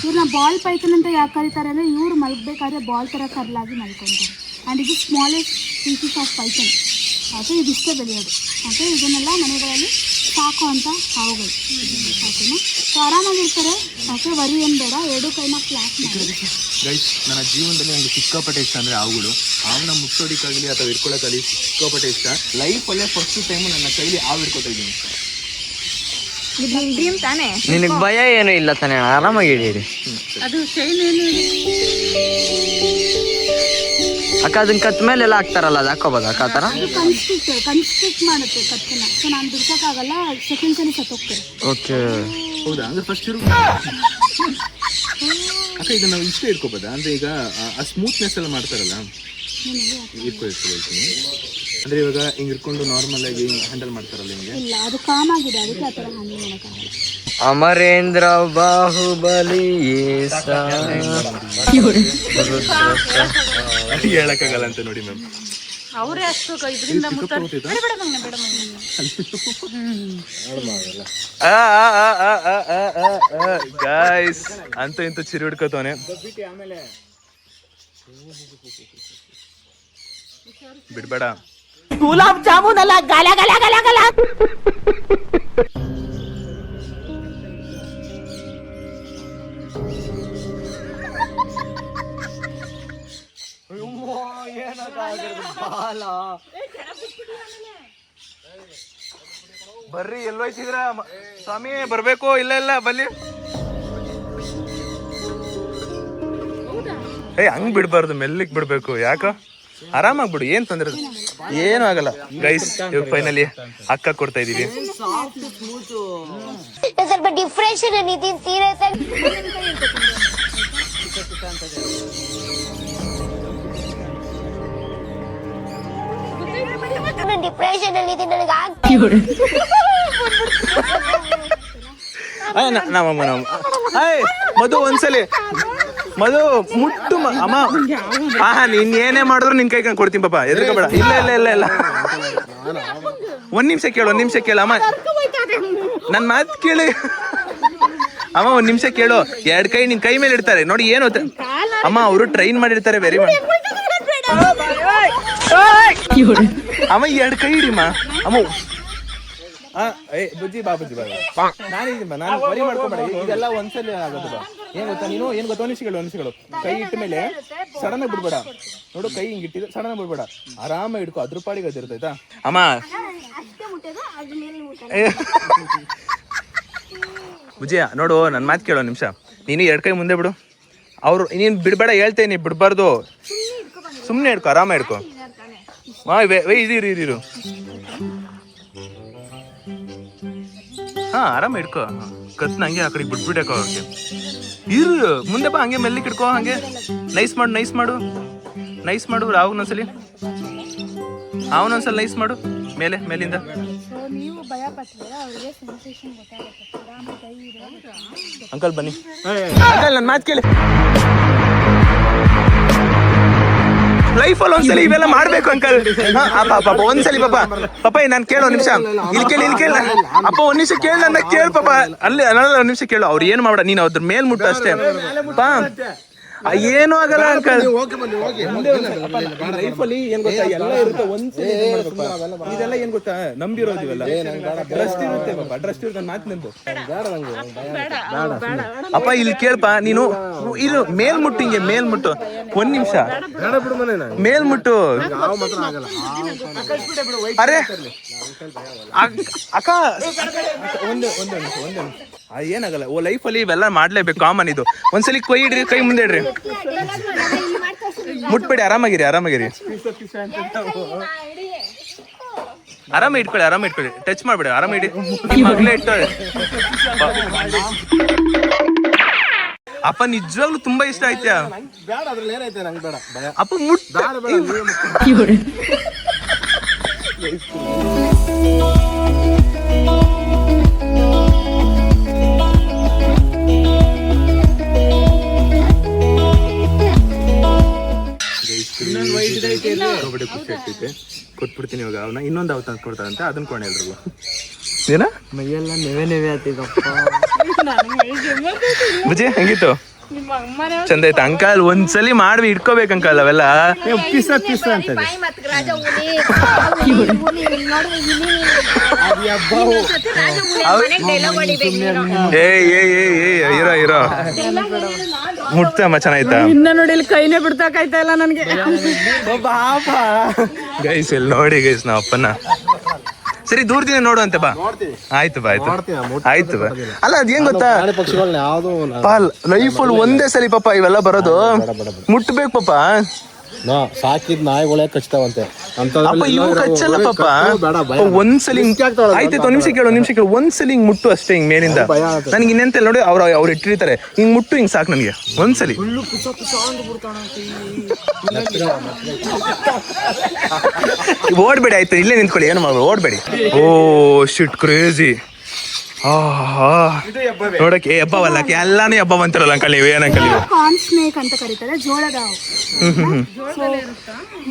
ಇವ್ರನ್ನ ಬಾಲ್ ಪೈಥನ್ ಅಂತ ಯಾಕೆ ಕರೀತಾರೆ ಅಂದ್ರೆ ಇವ್ರು ಮಲ್ಗಬೇಕಾದ್ರೆ ಬಾಲ್ ತರ ಕರ್ಲಾಗಿ ಮಲ್ಕೊಂತಾರೆ ಆ್ಯಂಡ್ ಇದು ಸ್ಮಾಲೆಸ್ಟ್ ಸ್ಪೀಸೀಸ್ ಆಫ್ ಪೈಥನ್ ಅದು ಇದಿಷ್ಟೇ ಬೆಳೆಯೋದು ಇದನ್ನೆಲ್ಲ ಮನೆಗಳಲ್ಲಿ ಸಾಕು ಅಂತ ಹಾವುಗಳು ಓಕೆನಾ. ಸೊ ಆರಾಮಾಗಿರ್ತಾರೆ, ಓಕೆ, ವರಿ ಏನು ಬೇಡ. ಎರಡು ಕೈನ ಫ್ಲಾಟ್ ಮಾಡಿ. ಗೈಸ್, ನನ್ನ ಜೀವನದಲ್ಲಿ ನನಗೆ ಸಿಕ್ಕಾಪಟ್ಟೆ ಇಷ್ಟ ಅಂದರೆ ಹಾವುಗಳು. ಹಾವನ್ನ ಮುಟ್ಟೋದಕ್ಕಾಗಲಿ ಅಥವಾ ಹಿಡ್ಕೊಳ್ಳೋಕ್ಕಾಗಲಿ ಸಿಕ್ಕಾಪಟ್ಟೆ ಇಷ್ಟ. ಲೈಫಲ್ಲೇ ಫಸ್ಟ್ ಟೈಮು ನನ್ನ ಕೈಲಿ ಹಾವು ಹಿಡ್ಕೊತಾ ಇದ್ದೀನಿ. ಡ್ರೀಮ್ ತಾನೇ. ನಿನಗೆ ಭಯ ಏನು ಇಲ್ಲ ತಾನೆ, ಆರಾಮಾಗಿ ಹಿಡೀರಿ. ಅದು ಚೈನ್ ಏನು ಅಕ್ಕ ಅದನ್ನ ಕತ್ ಮೇಲೆಲ್ಲ ಹಾಕ್ತಾರಲ್ಲ, ಅದು ಹಾಕೋಬೋದ ಅಕ್ಕ ಆ ಥರ? ಅದು ಕನ್ಸ್ಟ್ರಿಕ್ಟ್ ಮಾಡುತ್ತೆ ಕತ್ತಿನ. ಸೊ ನಾನು ಬಿಡ್ಸೋಕ್ಕಾಗಲ್ಲ, ಸೆಕೆಂಡ್ಸಲ್ಲಿ ಸತ್ತೋಗ್ತಾರೆ. ಓಕೆ. ಹೌದಾ? ಅಂದ್ರೆ ಫಸ್ಟ್ ಅಕ್ಕ ಇದು ನಾವು ಇಷ್ಟ ಇಟ್ಕೋಬೋದಾ? ಅಂದರೆ ಈಗ ಆ ಸ್ಮೂತ್ನೆಸ್ ಎಲ್ಲ ಮಾಡ್ತಾರಲ್ಲ, ಹೇಳ್ತೀನಿ. ಅಂದರೆ ಇವಾಗ ಹಿಂಗೆ ಇಟ್ಕೊಂಡು ನಾರ್ಮಲ್ ಆಗಿ ಹ್ಯಾಂಡಲ್ ಮಾಡ್ತಾರಲ್ಲ ಹಿಂಗೆ. ಇಲ್ಲ, ಅದು ಕಾಮ್ ಆಗಿದೆ, ಅದಕ್ಕೆ ಆ ಥರ ಹ್ಯಾಂಡಲ್ ಮಾಡೋಕ್ಕಾಗಲ್ಲ. ಅಮರೇಂದ್ರ ಬಾಹುಬಲಿ ಹೇಳಕ್ಕಾಗಲ್ಲ ಅಂತ ನೋಡಿ ಮ್ಯಾಮ್. ಅವರೇ ಅಷ್ಟು ಇದರಿಂದ ಗಾಯ್ಸ್ ಅಂತ ಇಂತ ಚಿರಿ ಹಿಡ್ಕೋತವನೆ. ಬಿಡ್ಬೇಡ. ಗುಲಾಬ್ ಜಾಮೂನ್ ಅಲ್ಲ, ಗಲ ಗಲ ಗಲ ಗಲ. ಬರ್ರಿ, ಎಲ್ಲೋಯ್ತಿದ್ರ ಸ್ವಾಮಿ? ಬರ್ಬೇಕು. ಇಲ್ಲ ಇಲ್ಲ ಬಲ್ಲಿ. ಹಂಗ್ ಬಿಡ್ಬಾರ್ದು, ಮೆಲ್ಲಿಕ್ ಬಿಡ್ಬೇಕು. ಯಾಕ? ಆರಾಮಾಗಿ ಬಿಡು, ಏನ್ ತೊಂದ್ರೆ ಏನು ಆಗಲ್ಲ. ಗೈಸ್, ಇವಾಗ ಫೈನಲಿ ಅಕ್ಕ ಕೊಡ್ತಾ ಇದೀವಿ. ಸ್ವಲ್ಪ ಡಿಫ್ರೆನ್ಷನ್ ನಿತಿನ್ ಸೀರಿಯಸ್ ಆಗಿ ಡಿಪ್ರೆಷನ್ ಅಲ್ಲಿ ಇದೆ ನನಗೆ. ಮಧು ಒಂದ್ಸಲಿ ಮಧು ಮುಟ್ಟು ಅಮ್ಮ. ನೀನ್ ಏನೇ ಮಾಡಿದ್ರು ನಿನ್ ಕೈ ಕೊಡ್ತೀನಿ ಪಾಪ, ಎದ್ರಬೇಡ. ಇಲ್ಲ ಇಲ್ಲ ಇಲ್ಲ ಇಲ್ಲ, ಒಂದ್ ನಿಮಿಷ ಕೇಳು, ಒಂದ್ ನಿಮಿಷ ಕೇಳು ಅಮ್ಮ. ನನ್ ಮಾತ್ ಕೇಳಿ ಅಮ್ಮ, ಒಂದ್ ನಿಮಿಷ ಕೇಳು. ಎರಡ್ ಕೈ ನಿನ್ ಕೈ ಮೇಲೆ ಇಡ್ತಾರೆ ನೋಡಿ. ಏನು ಅಮ್ಮ, ಅವರು ಟ್ರೈನ್ ಮಾಡಿರ್ತಾರೆ. ವೆರಿ ಮಾಡಿ ಅಮ್ಮ, ಎರಡ್ ಕೈ ಹಿಡಿಮ್ಮ ಅಮ್ಮ. ಬುಜ್ಜಿ ಬಾಬುಜಿ ಬಾಬಾ, ನಾನು ವರಿ ಮಾಡ್ಕೊಂಬೇಡ. ಇದೆಲ್ಲ ಒಂದ್ಸಲಿ ಆಗೋದು ಬಾ. ಏನ್ ಗೊತ್ತಾ ನೀನು? ಏನ್ ಗೊತ್ತಾ? ಒಂದ್ ಕೈ ಇಟ್ಟ ಮೇಲೆ ಸಡನ್ ಆಗಿ ಬಿಡ್ಬೇಡ. ನೋಡು, ಕೈ ಹಿಂಗ್ ಇಟ್ಟಿದ್ರೆ ಸಡನ್ ಆಗಿ ಬಿಡ್ಬೇಡ. ಆರಾಮಾಗಿ ಇಡ್ಕೊ, ಅದ್ರ ಪಾಡಿಗೆ ಅದಿರ್ತೈತಾ ಅಮ್ಮ. ಬುಜ್ಜಿಯ ನೋಡು, ನನ್ ಮಾತು ಕೇಳೋ ನಿಮಿಷ. ನೀನು ಎರಡ್ ಕೈ ಮುಂದೆ ಬಿಡು. ಅವ್ರು ನೀನ್ ಬಿಡ್ಬೇಡ ಹೇಳ್ತೇನೆ, ಬಿಡ್ಬಾರ್ದು. ಸುಮ್ನೆ ಹಿಡ್ಕೊ, ಆರಾಮ ಹಿಡ್ಕೊ. ಇರು. ಹಾ, ಆರಾಮ ಹಿಡ್ಕೊ. ಕತ್ನ ಹಂಗೆ ಆ ಕಡೆಗೆ ಬಿಟ್ಬಿಡಕ. ಅವ್ರಿಗೆ ಇರು, ಮುಂದೆ ಬಾ. ಹಂಗೆ ಮೆಲ್ಲಿಕ್ ಹಿಡ್ಕೊ. ಹಂಗೆ ನೈಸ್ ಮಾಡು. ಅವನೊಂದ್ಸಲಿ ನೈಸ್ ಮಾಡು. ಮೇಲಿಂದ. ಸೊ ನೀವು ಭಯ ಪಟ್ಟಿದ್ರೆ ಅವರಿಗೆ ಸೆನ್ಸೇಷನ್ ಗೊತ್ತಾಗುತ್ತೆ. ಆರಾಮಾಗಿ ಕೈ ಇಡುವಾಗ ಅಂಕಲ್ ಬನ್ನಿ. ಅಂಕಲ್ ನನ್ನ ಮಾತು ಕೇಳಿ. ಲೈಫಲ್ಲಿ ಒಂದ್ಸಲಿ ಇವೆಲ್ಲ ಮಾಡ್ಬೇಕು ಅಂಕಲ್. ಪಾಪ ಒಂದ್ಸಲಿ ಪಾಪ ನಾನು ಕೇಳೋ ನಿಮಿಷ. ಇಲ್ಲಿ ಕೇಳ ಅಪ್ಪ, ಒಂದ್ ನಿಮಿಷ ಕೇಳ, ನನ್ನ ಕೇಳ ಪಾಪ. ಅಲ್ಲಿ ಒಂದ್ ನಿಮಿಷ ಕೇಳು. ಅವ್ರು ಏನು ಮಾಡ, ನೀನು ಅದ್ರ ಮೇಲ್ ಮುಟ್ಟು ಅಷ್ಟೇ ಪಾ. ಏನು ಆಗಲ್ಲ ಅಂಕಲ್. ಲೈಫಲ್ಲಿ ಏನ್ ಗೊತ್ತಾ, ಎಲ್ಲ ಇರುತ್ತೆ. ಒಂದ್ಸಲಿ ಇದೆಲ್ಲ ಏನ್ ಗೊತ್ತಾ, ನಂಬಿರೋದು ಇವೆಲ್ಲ. ಟ್ರಸ್ಟ್ ಇರುತ್ತೆ ಪಾಪ, ಟ್ರಸ್ಟ್ ಇರುತ್ತೆ. ನನ್ನ ಮಾತು ನಿಂತು ಅಪ್ಪ. ಇಲ್ಲಿ ಕೇಳ್ಪಾ, ನೀನು ಇದು ಮೇಲ್ಮುಟ್ಟು, ಹಿಂಗೆ ಮೇಲ್ಮುಟ್ಟು. ಒಂದ್ ನಿಮಿಷ ಮೇಲ್ಮುಟ್ಟು. ಅರೆ ಅಕ್ಕ, ಒಂದು ಏನಾಗಲ್ಲ. ಲೈಫಲ್ಲಿ ಇವೆಲ್ಲ ಮಾಡ್ಲೇಬೇಕು, ಕಾಮನ್ ಇದು. ಒಂದ್ಸಲಿ ಕೈ ಇಡ್ರಿ, ಕೈ ಮುಂದೆ ಇಡ್ರಿ. ಮುಟ್ಬೇಡಿ, ಆರಾಮಾಗಿರಿ. ಆರಾಮ ಇಟ್ಕೊಳ್ಳಿ. ಟಚ್ ಮಾಡ್ಬೇಡಿ, ಆರಾಮ ಇಡಿ. ಮಗ್ಲೇ ಇಟ್ಟು ಅಪ್ಪ, ನಿಜವಾಗ್ಲೂ ತುಂಬಾ ಇಷ್ಟ ಆಯ್ತಾ ಅಪ್ಪ? ಕೊಟ್ಬಿಡ್ತೀನಿ ಇವಾಗ. ಅವನ ಇನ್ನೊಂದು ಅವ್ ತಂದು ಕೊಡ್ತಾರಂತೆ, ಅದನ್ನ ಕೊಡ ಎಲ್ರಿಗೂ. ಏನ ಮೈಯೆಲ್ಲ ನೆವೆ ಆಗ್ತಿದಪ್ಪ. ಬುಜ್ಜಿ ಹೆಂಗಿತ್ತು? ನಿಮ್ಮ ಅಮ್ಮನೇ ಚಂದ ಆಯ್ತಾ ಅಂಕಲ್? ಒಂದ್ಸಲಿ ಮಾಡ್ವಿ ಇಟ್ಕೋಬೇಕು ಅಂಕಲ್ ಅವೆಲ್ಲ. ಪಿಸ ಅಂತದೆ. ಬಾಯಿ ಮತ್ ರಾಜ ಹುಲಿ ನೋಡಿ ಡೈಲಾಗ್ ಹೊಡಿಬೇಕು ಇರೋ ಮುಟ್ತಮ್ಮ ಚೆನ್ನಾಯ್ತಾ? ಇನ್ನ ನೋಡಿ ಇಲ್ಲಿ ಕೈನೇ ಬಿಡ್ತಾಕಾಯ್ತಾ ಇಲ್ಲ ನನ್ಗೆ. ಗೈಸ್ ಇಲ್ಲಿ ನೋಡಿ ಗೈಸ್ ನಾವ್ ಅಪ್ಪನ. ಸರಿ ದೂರದಿಂದ ನೋಡುವಂತೆ ಬಾ. ಆಯ್ತು ಬಾ ಆಯ್ತು ಬಾ. ಅಲ್ಲ ಅದೇನ್ ಗೊತ್ತಾ, ಪಕ್ಷಿಗಳನ್ನ ಯಾವ್ದು ಲೈಫಲ್ಲಿ ಒಂದೇ ಸಲಿ ಪಾಪ ಇವೆಲ್ಲ ಬರೋದು. ಮುಟ್ಬೇಕು ಪಾಪ. ಸಾಕಿದ್ ನಾಯಿಗಳೇ ಕಚ್ತಾವಂತೆ ಅಪ್ಪ ಇವು ಕಚ್ಚಲ್ಲ ಪಾಪ. ಒಂದ್ಸಲಿ ಆಯ್ತಾಯ್ತು ಒಂದ್ ನಿಮಿಷ ಕೇಳು. ಒಂದ್ಸಲಿ ಹಿಂಗ್ ಮುಟ್ಟು ಅಷ್ಟೇ, ಹಿಂಗ್ ಮೇಲಿಂದ. ನನ್ಗೆ ಇನ್ನೆಂತ ನೋಡಿ ಅವ್ರು ಇಟ್ಟಿರ್ತಾರೆ, ಹಿಂಗ್ ಮುಟ್ಟು ಹಿಂಗ್ ಸಾಕು ನನ್ಗೆ ಒಂದ್ಸಲಿ. ಓಡ್ಬೇಡಿ ಆಯ್ತು, ಇಲ್ಲೇ ನಿಂತ್ಕೊಳ್ಳಿ, ಏನು ಮಾಡ್ಬೋದು, ಓಡ್ಬೇಡಿ. ಓ ಶಿಟ್ ಕ್ರೇಜಿ. ನೋಡಕ್ಕೆ ಹಬ್ಬವಲ್ಲ, ಎಲ್ಲಾನು ಹಬ್ಬ ಅಂತಾರಲ್ಲ ಅಂಕಲ್ ನೀವು. ಏನ್ ಅಂಕಲ್ ನೀವು? ಕಾರ್ನ್ ಸ್ನೇಕ್ ಅಂತ ಕರೀತಾರೆ, ಜೋಳದ ಹಾವು.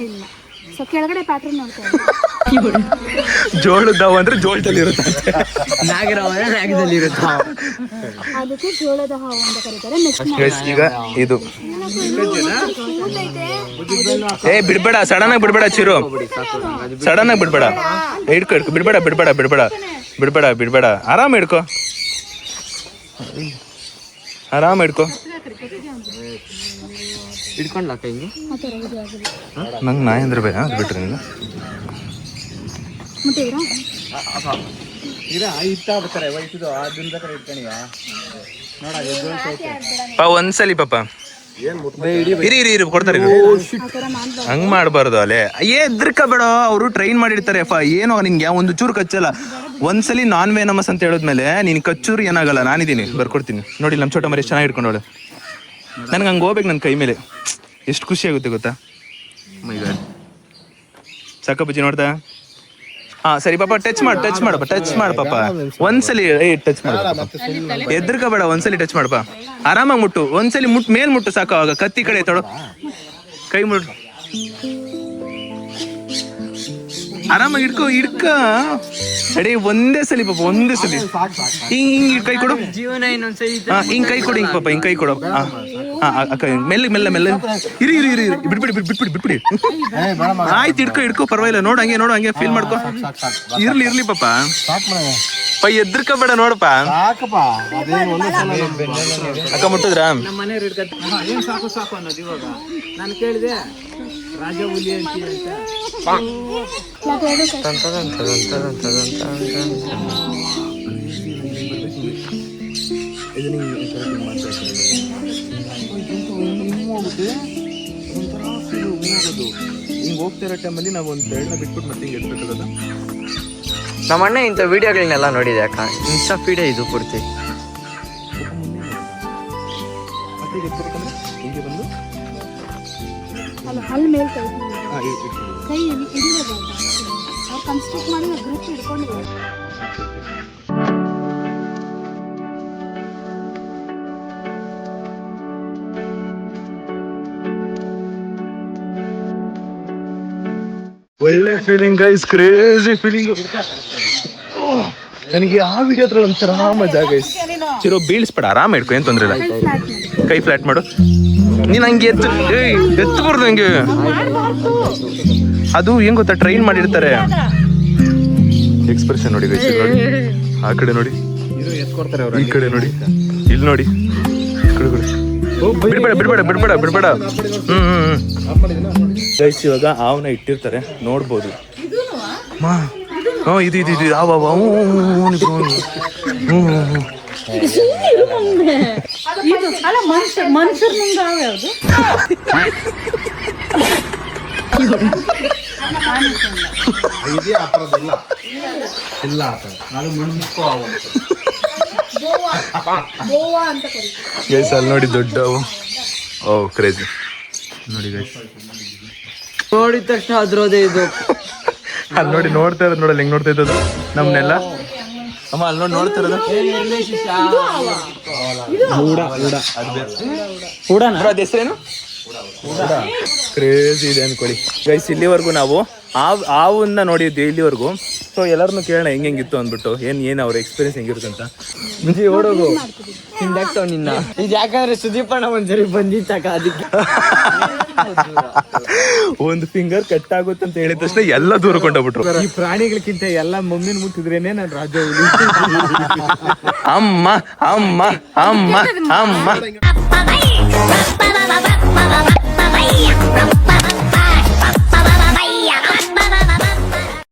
ಇಲ್ಲ, ಸೊ ಕೆಳಗಡೆ ಪ್ಯಾಟ್ರನ್ ನೋಡ್ತಾರೆ. ಜೋಳದ ಹಾವು ಅಂದ್ರೆ ಜೋಳದಲ್ಲಿ ಇರುತ್ತೆ, ನಾಗದಲ್ಲಿ ಇರುತ್ತೆ. ಅದಕ್ಕೆ ಜೋಳದ ಹಾವು ಅಂತ ಕರೀತಾರೆ. ನೆಕ್ಸ್ಟ್ ಈಗ ಇದು ಬಿಡ್ಬೇಡ, ಸಡನ್ ಆಗಿ ಬಿಡ್ಬೇಡ ಚಿರು, ಸಡನ್ ಆಗಿ ಬಿಡ್ಬೇಡ. ಹಿಡ್ಕೊ ಬಿಡ್ಬೇಡ. ಆರಾಮ ಹಿಡ್ಕೊ. ಇಟ್ಕೊಂಡ್ಲಕ್ಕ ಹಿಂಗೆ ನಂಗೆ ನಾಯಿ ಅಂದ್ರೆ ಭಯ, ಅದು ಬಿಟ್ರೆ ನಿಂಗೆ ಒಂದ್ಸಲಿ ಪಾಪ ಇರಿ ಕೊಡ್ತಾರೆ. ಹಂಗ್ ಮಾಡ್ಬಾರ್ದು ಅಲ್ಲೇ. ಎದ್ರಕಬೇಡ, ಅವರು ಟ್ರೈನ್ ಮಾಡಿರ್ತಾರೆ. ಏನೋ ನಿನ್ಗೆ ಒಂದು ಚೂರು ಕಚ್ಚಲ್ಲ. ಒಂದ್ಸಲಿ ನಾನ್ ವೇನಮಸ್ ಅಂತ ಹೇಳಿದ್ಮೇಲೆ ನೀನ್ ಕಚ್ಚೂರು ಏನಾಗಲ್ಲ. ನಾನಿದ್ದೀನಿ, ಬರ್ಕೊಡ್ತೀನಿ ನೋಡಿ. ನಮ್ಮ ಚೋಟ ಮರಿ ಎಷ್ಟು ಚೆನ್ನಾಗಿ ಇಟ್ಕೊಂಡವಳೆ. ನನ್ಗೆ ಹಂಗೆ ಹೋಗ್ಬೇಕು ನನ್ನ ಕೈ ಮೇಲೆ. ಎಷ್ಟು ಖುಷಿ ಆಗುತ್ತೆ ಗೊತ್ತಾ? ಸಾಕ ಬುಜ್ಜಿ ನೋಡ್ತಾ? ಹಾ ಸರಿ ಪಾಪ, ಟಚ್ ಮಾಡು ಪಾಪ. ಒಂದ್ಸಲಿ ಟಚ್ ಮಾಡು, ಎದ್ರಕಬೇಡ. ಒಂದ್ಸಲಿ ಟಚ್ ಮಾಡಪ್ಪ, ಆರಾಮಾಗಿ ಮುಟ್ಟು. ಒಂದ್ಸಲಿ ಮೇಲ್ ಮುಟ್ಟು ಸಾಕು. ಆವಾಗ ಕತ್ತಿ ಕಡೆ ತೊಡು, ಕೈ ಮುಟ್ಟು, ಆರಾಮಾಗಿ ಹಿಡ್ಕ. ಅಡೇ ಒಂದೇ ಸಲಿ ಪಾಪ, ಒಂದೇ ಸಲಿ ಹಿಂಗ್ ಕೈ ಕೊಡು. ಜೀವನ ಇನ್ನೊಂದ್ಸರಿ ಹಿಂಗ್ ಕೈ ಕೊಡು, ಹಿಂಗ್ ಪಾಪ ಹಿಂಗ್ ಕೈ ಕೊಡು. ಮೆಲ್ಲ ಇರಿ ಬಿಟ್ಬಿಡಿ. ಆಯ್ತು, ಹಿಡ್ಕೊ ಪರವಾಗಿಲ್ಲ. ನೋಡು ಹಂಗೆ ಫೀಲ್ ಮಾಡ್ಕೊ. ಇರ್ಲಿ ಪಾಪ, ಎದ್ರಕಬೇಡ ನೋಡಪ್ಪ. ಅಕ್ಕ ಮುಟ್ಟಿದ್ರಾ? ನಮ್ಮ ಮನೆಯವ್ರು ಏನ್ ಸಾಕು ಅನ್ನೋದು. ಇವಾಗ ನಾನು ಕೇಳಿದೆ ರಾಜ ಹುಲಿ ಅಂತ. ಹಿಂಗ್ ಹೋಗ್ತಿರೋ ಟೈಮಲ್ಲಿ ನಾವು ಒಂದು ಬೆರಳನ್ನ ಬಿಟ್ಬಿಟ್ಟು ಮತ್ತೆ ಹಿಂಗೆ ಎದ್ಬೇಕಲ್ಲ. ನಮ್ಮ ಅಣ್ಣ ಇಂಥ ವಿಡಿಯೋಗಳನ್ನೆಲ್ಲ ನೋಡಿದೆ ಅಕ್ಕ. ಇನ್ಸ್ಟಾ ಫೀಡೇ ಇದು ಪೂರ್ತಿ. ಹಿಂಗೆ ಬಂದು ಅಲ್ಲಿ ಮೇಲೆ ಕೈ ಹಿಡಿಯಬಹುದು. ಅವ್ರು ಕನ್ಸ್ಟ್ರಕ್ಟ್ ಮಾಡಿ ಗ್ರೂಪ್ ಹಿಡ್ಕೊಂಡಿದ್ದಾರೆ. ಒಳ್ಳೆ ಫೀಲಿಂಗ್ ಗೈಸ್, ಕ್ರೇಜಿ ಫೀಲಿಂಗ್. ನನಗೆ ಆ ವಿಡಿಯೋ ಹತ್ರ ಒಂಥರ ಮಜಾ ಗೈಸ್. ಚಿರೋ ಬೀಳ್ಸ್ಬೇಡ, ಆರಾಮ ಇಟ್ಕೊ, ಏನ್ ತೊಂದ್ರೆ ಇಲ್ಲ. ಕೈ ಫ್ಲಾಟ್ ಮಾಡು. ನೀನ್ ಹಂಗೆ ಎತ್ತಬಾರ್ದು ಹಂಗೆ. ಅದು ಹೆಂಗ್ ಗೊತ್ತಾ, ಟ್ರೈನ್ ಮಾಡಿರ್ತಾರೆ. ಎಕ್ಸ್ಪ್ರೆಷನ್ ನೋಡಿ ಗೈಸ್, ನೋಡಿ ಆ ಕಡೆ ನೋಡಿ, ಈ ಕಡೆ ನೋಡಿ, ಇಲ್ಲಿ ನೋಡಿ, ಬಿಡ್ಬೇಡ. ಗೈಸ್ ಇವಾಗ ಅವನ್ನ ಇಟ್ಟಿರ್ತಾರೆ, ನೋಡ್ಬೋದು. ಇದು ಅಲ್ಲ ಮನುಷ್ಯರ ಮುಂದೆ ಯಾವ್ದು ಗೈಸ್ ಅಲ್ಲಿ ನೋಡಿ ದೊಡ್ಡವು. ಓ ಕ್ರೇಜಿ ನೋಡಿ ಗೈಸ್, ನೋಡಿದ ತಕ್ಷಣ ಅದ್ರೋದೇ ಇದು. ಅಲ್ಲಿ ನೋಡಿ ನೋಡ್ತಾ ಇರೋದು, ನೋಡಲ್ಲ ಹೆಂಗ್ ನೋಡ್ತಾ ಇದ್ದದು ನಮ್ನೆಲ್ಲ. ಅಮ್ಮ ಅಲ್ಲಿ ನೋಡಿ ನೋಡ್ತಾ ಇರೋದು ಅದ್ ಹೆಸರೇನು? ಕ್ರೇಜಿ ಇದೆ ಅನ್ಕೊಳ್ಳಿ ಗೈಸ್. ಇಲ್ಲಿವರೆಗೂ ನಾವು ಹಾವನ್ನ ನೋಡಿದ್ವಿ ಇಲ್ಲಿವರೆಗೂ. ಸೊ ಎಲ್ಲರನ್ನು ಕೇಳೋಣ ಹೆಂಗಿತ್ತು ಅಂದ್ಬಿಟ್ಟು, ಏನು ಅವ್ರ ಎಕ್ಸ್ಪೀರಿಯನ್ಸ್ ಹೆಂಗಿರುತ್ತೆ ಅಂತ. ಮುಂಚೆ ಓಡೋಗು ಹಿಂದಾಗ್ತಾವ್ ನಿನ್ನ. ಇದು ಯಾಕಂದ್ರೆ ಸುದೀಪಣ್ಣ ಒಂದ್ಸರಿ ಬಂದಿತ್ತಕ್ಕ ಅದಕ್ಕೆ. ಒಂದು ಫಿಂಗರ್ ಕಟ್ ಆಗುತ್ತೆ ಅಂತ ಹೇಳಿದ ತಕ್ಷಣ ಎಲ್ಲ ದೂರ ಕೊಂಡೋಗ್ಬಿಟ್ರು. ಈ ಪ್ರಾಣಿಗಳಕ್ಕಿಂತ ಎಲ್ಲ ಮಮ್ಮಿನ ಮುಟ್ಟಿದ್ರೇನೆ ನಾನು ರಾಜ ಹುಲಿ. ಅಮ್ಮ ಅಮ್ಮ ಅಮ್ಮ ಅಮ್ಮ Bye.